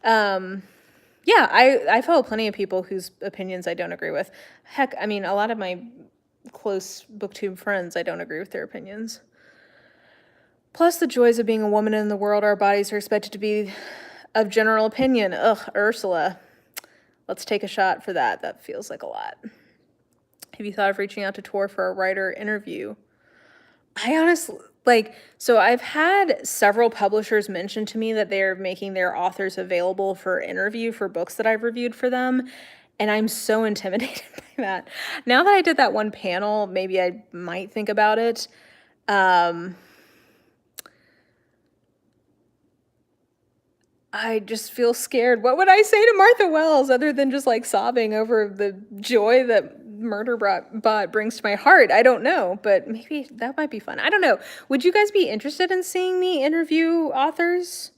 Yeah, I follow plenty of people whose opinions I don't agree with. Heck, I mean, a lot of my close Booktube friends, I don't agree with their opinions. Plus the joys of being a woman in the world, our bodies are expected to be of general opinion. Ugh, Ursula. Let's take a shot for that. That feels like a lot. Have you thought of reaching out to Tor for a writer interview? I honestly, so I've had several publishers mention to me that they're making their authors available for interview for books that I've reviewed for them, and I'm so intimidated by that. Now that I did that one panel, maybe I might think about it. I just feel scared. What would I say to Martha Wells other than just like sobbing over the joy that Murderbot brings to my heart? I don't know, but maybe that might be fun. I don't know. Would you guys be interested in seeing me interview authors?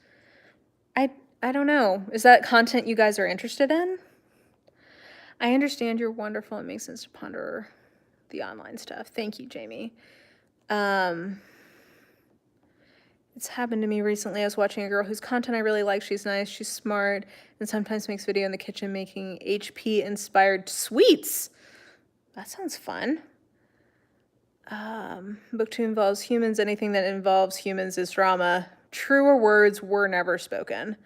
I don't know. Is that content you guys are interested in? I understand you're wonderful. It makes sense to ponder the online stuff. Thank you, Jamie. It's happened to me recently. I was watching a girl whose content I really like. She's nice, she's smart, and sometimes makes video in the kitchen making HP-inspired sweets. That sounds fun. Booktube involves humans. Anything that involves humans is drama. Truer words were never spoken.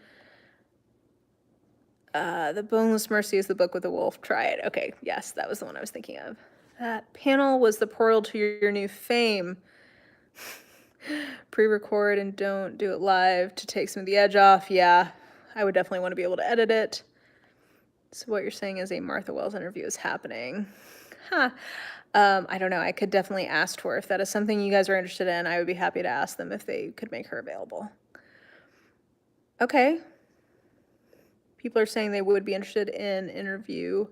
The Boneless Mercy is the book with the wolf. Try it. Okay, yes, that was the one I was thinking of. That panel was the portal to your new fame. Pre-record and don't do it live to take some of the edge off. Yeah, I would definitely want to be able to edit it. So what you're saying is a Martha Wells interview is happening. Huh. I don't know. I could definitely ask her if that is something you guys are interested in. I would be happy to ask them if they could make her available. Okay. People are saying they would be interested in interview.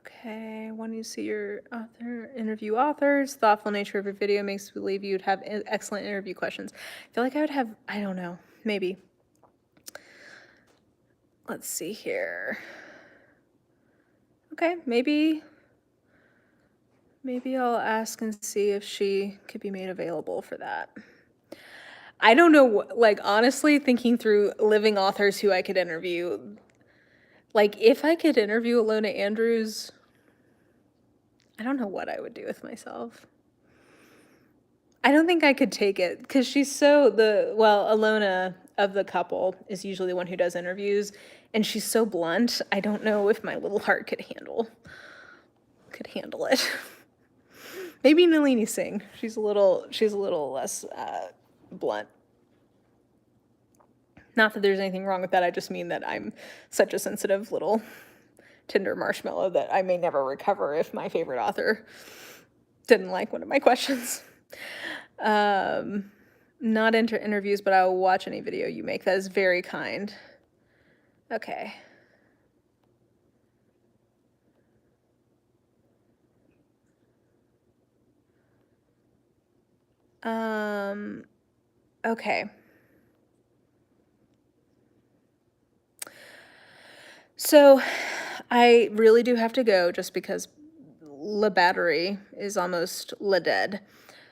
Okay, when you see your interview authors, thoughtful nature of your video makes me believe you'd have excellent interview questions. I feel like I would have, I don't know, maybe. Let's see here. Okay, maybe I'll ask and see if she could be made available for that. I don't know, like, honestly, thinking through living authors who I could interview, like, if I could interview Alona Andrews, I don't know what I would do with myself. I don't think I could take it, because she's so, Alona of the couple is usually the one who does interviews, and she's so blunt, I don't know if my little heart could handle it. Maybe Nalini Singh. She's a little less blunt. Not that there's anything wrong with that, I just mean that I'm such a sensitive little Tinder marshmallow that I may never recover if my favorite author didn't like one of my questions. Not into interviews, but I will watch any video you make. That is very kind. Okay. Okay. So I really do have to go just because la battery is almost la dead.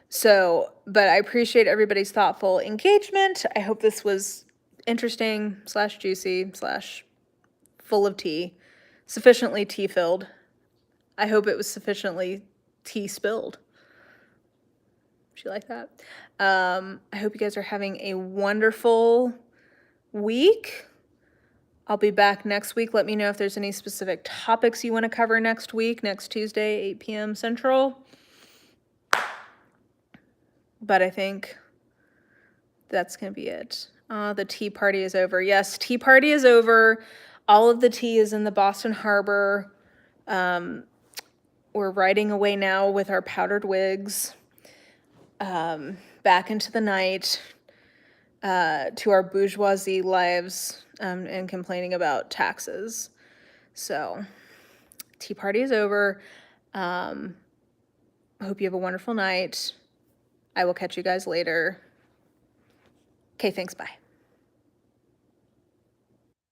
So, but I appreciate everybody's thoughtful engagement. I hope this was interesting / juicy / full of tea, sufficiently tea filled. I hope it was sufficiently tea spilled. Did you like that? I hope you guys are having a wonderful week. I'll be back next week. Let me know if there's any specific topics you want to cover next week, next Tuesday, 8 p.m. Central. But I think that's going to be it. The tea party is over. Yes, tea party is over. All of the tea is in the Boston Harbor. We're riding away now with our powdered wigs back into the night to our bourgeoisie lives and complaining about taxes. So, tea party is over. I hope you have a wonderful night. I will catch you guys later. Okay, thanks, bye.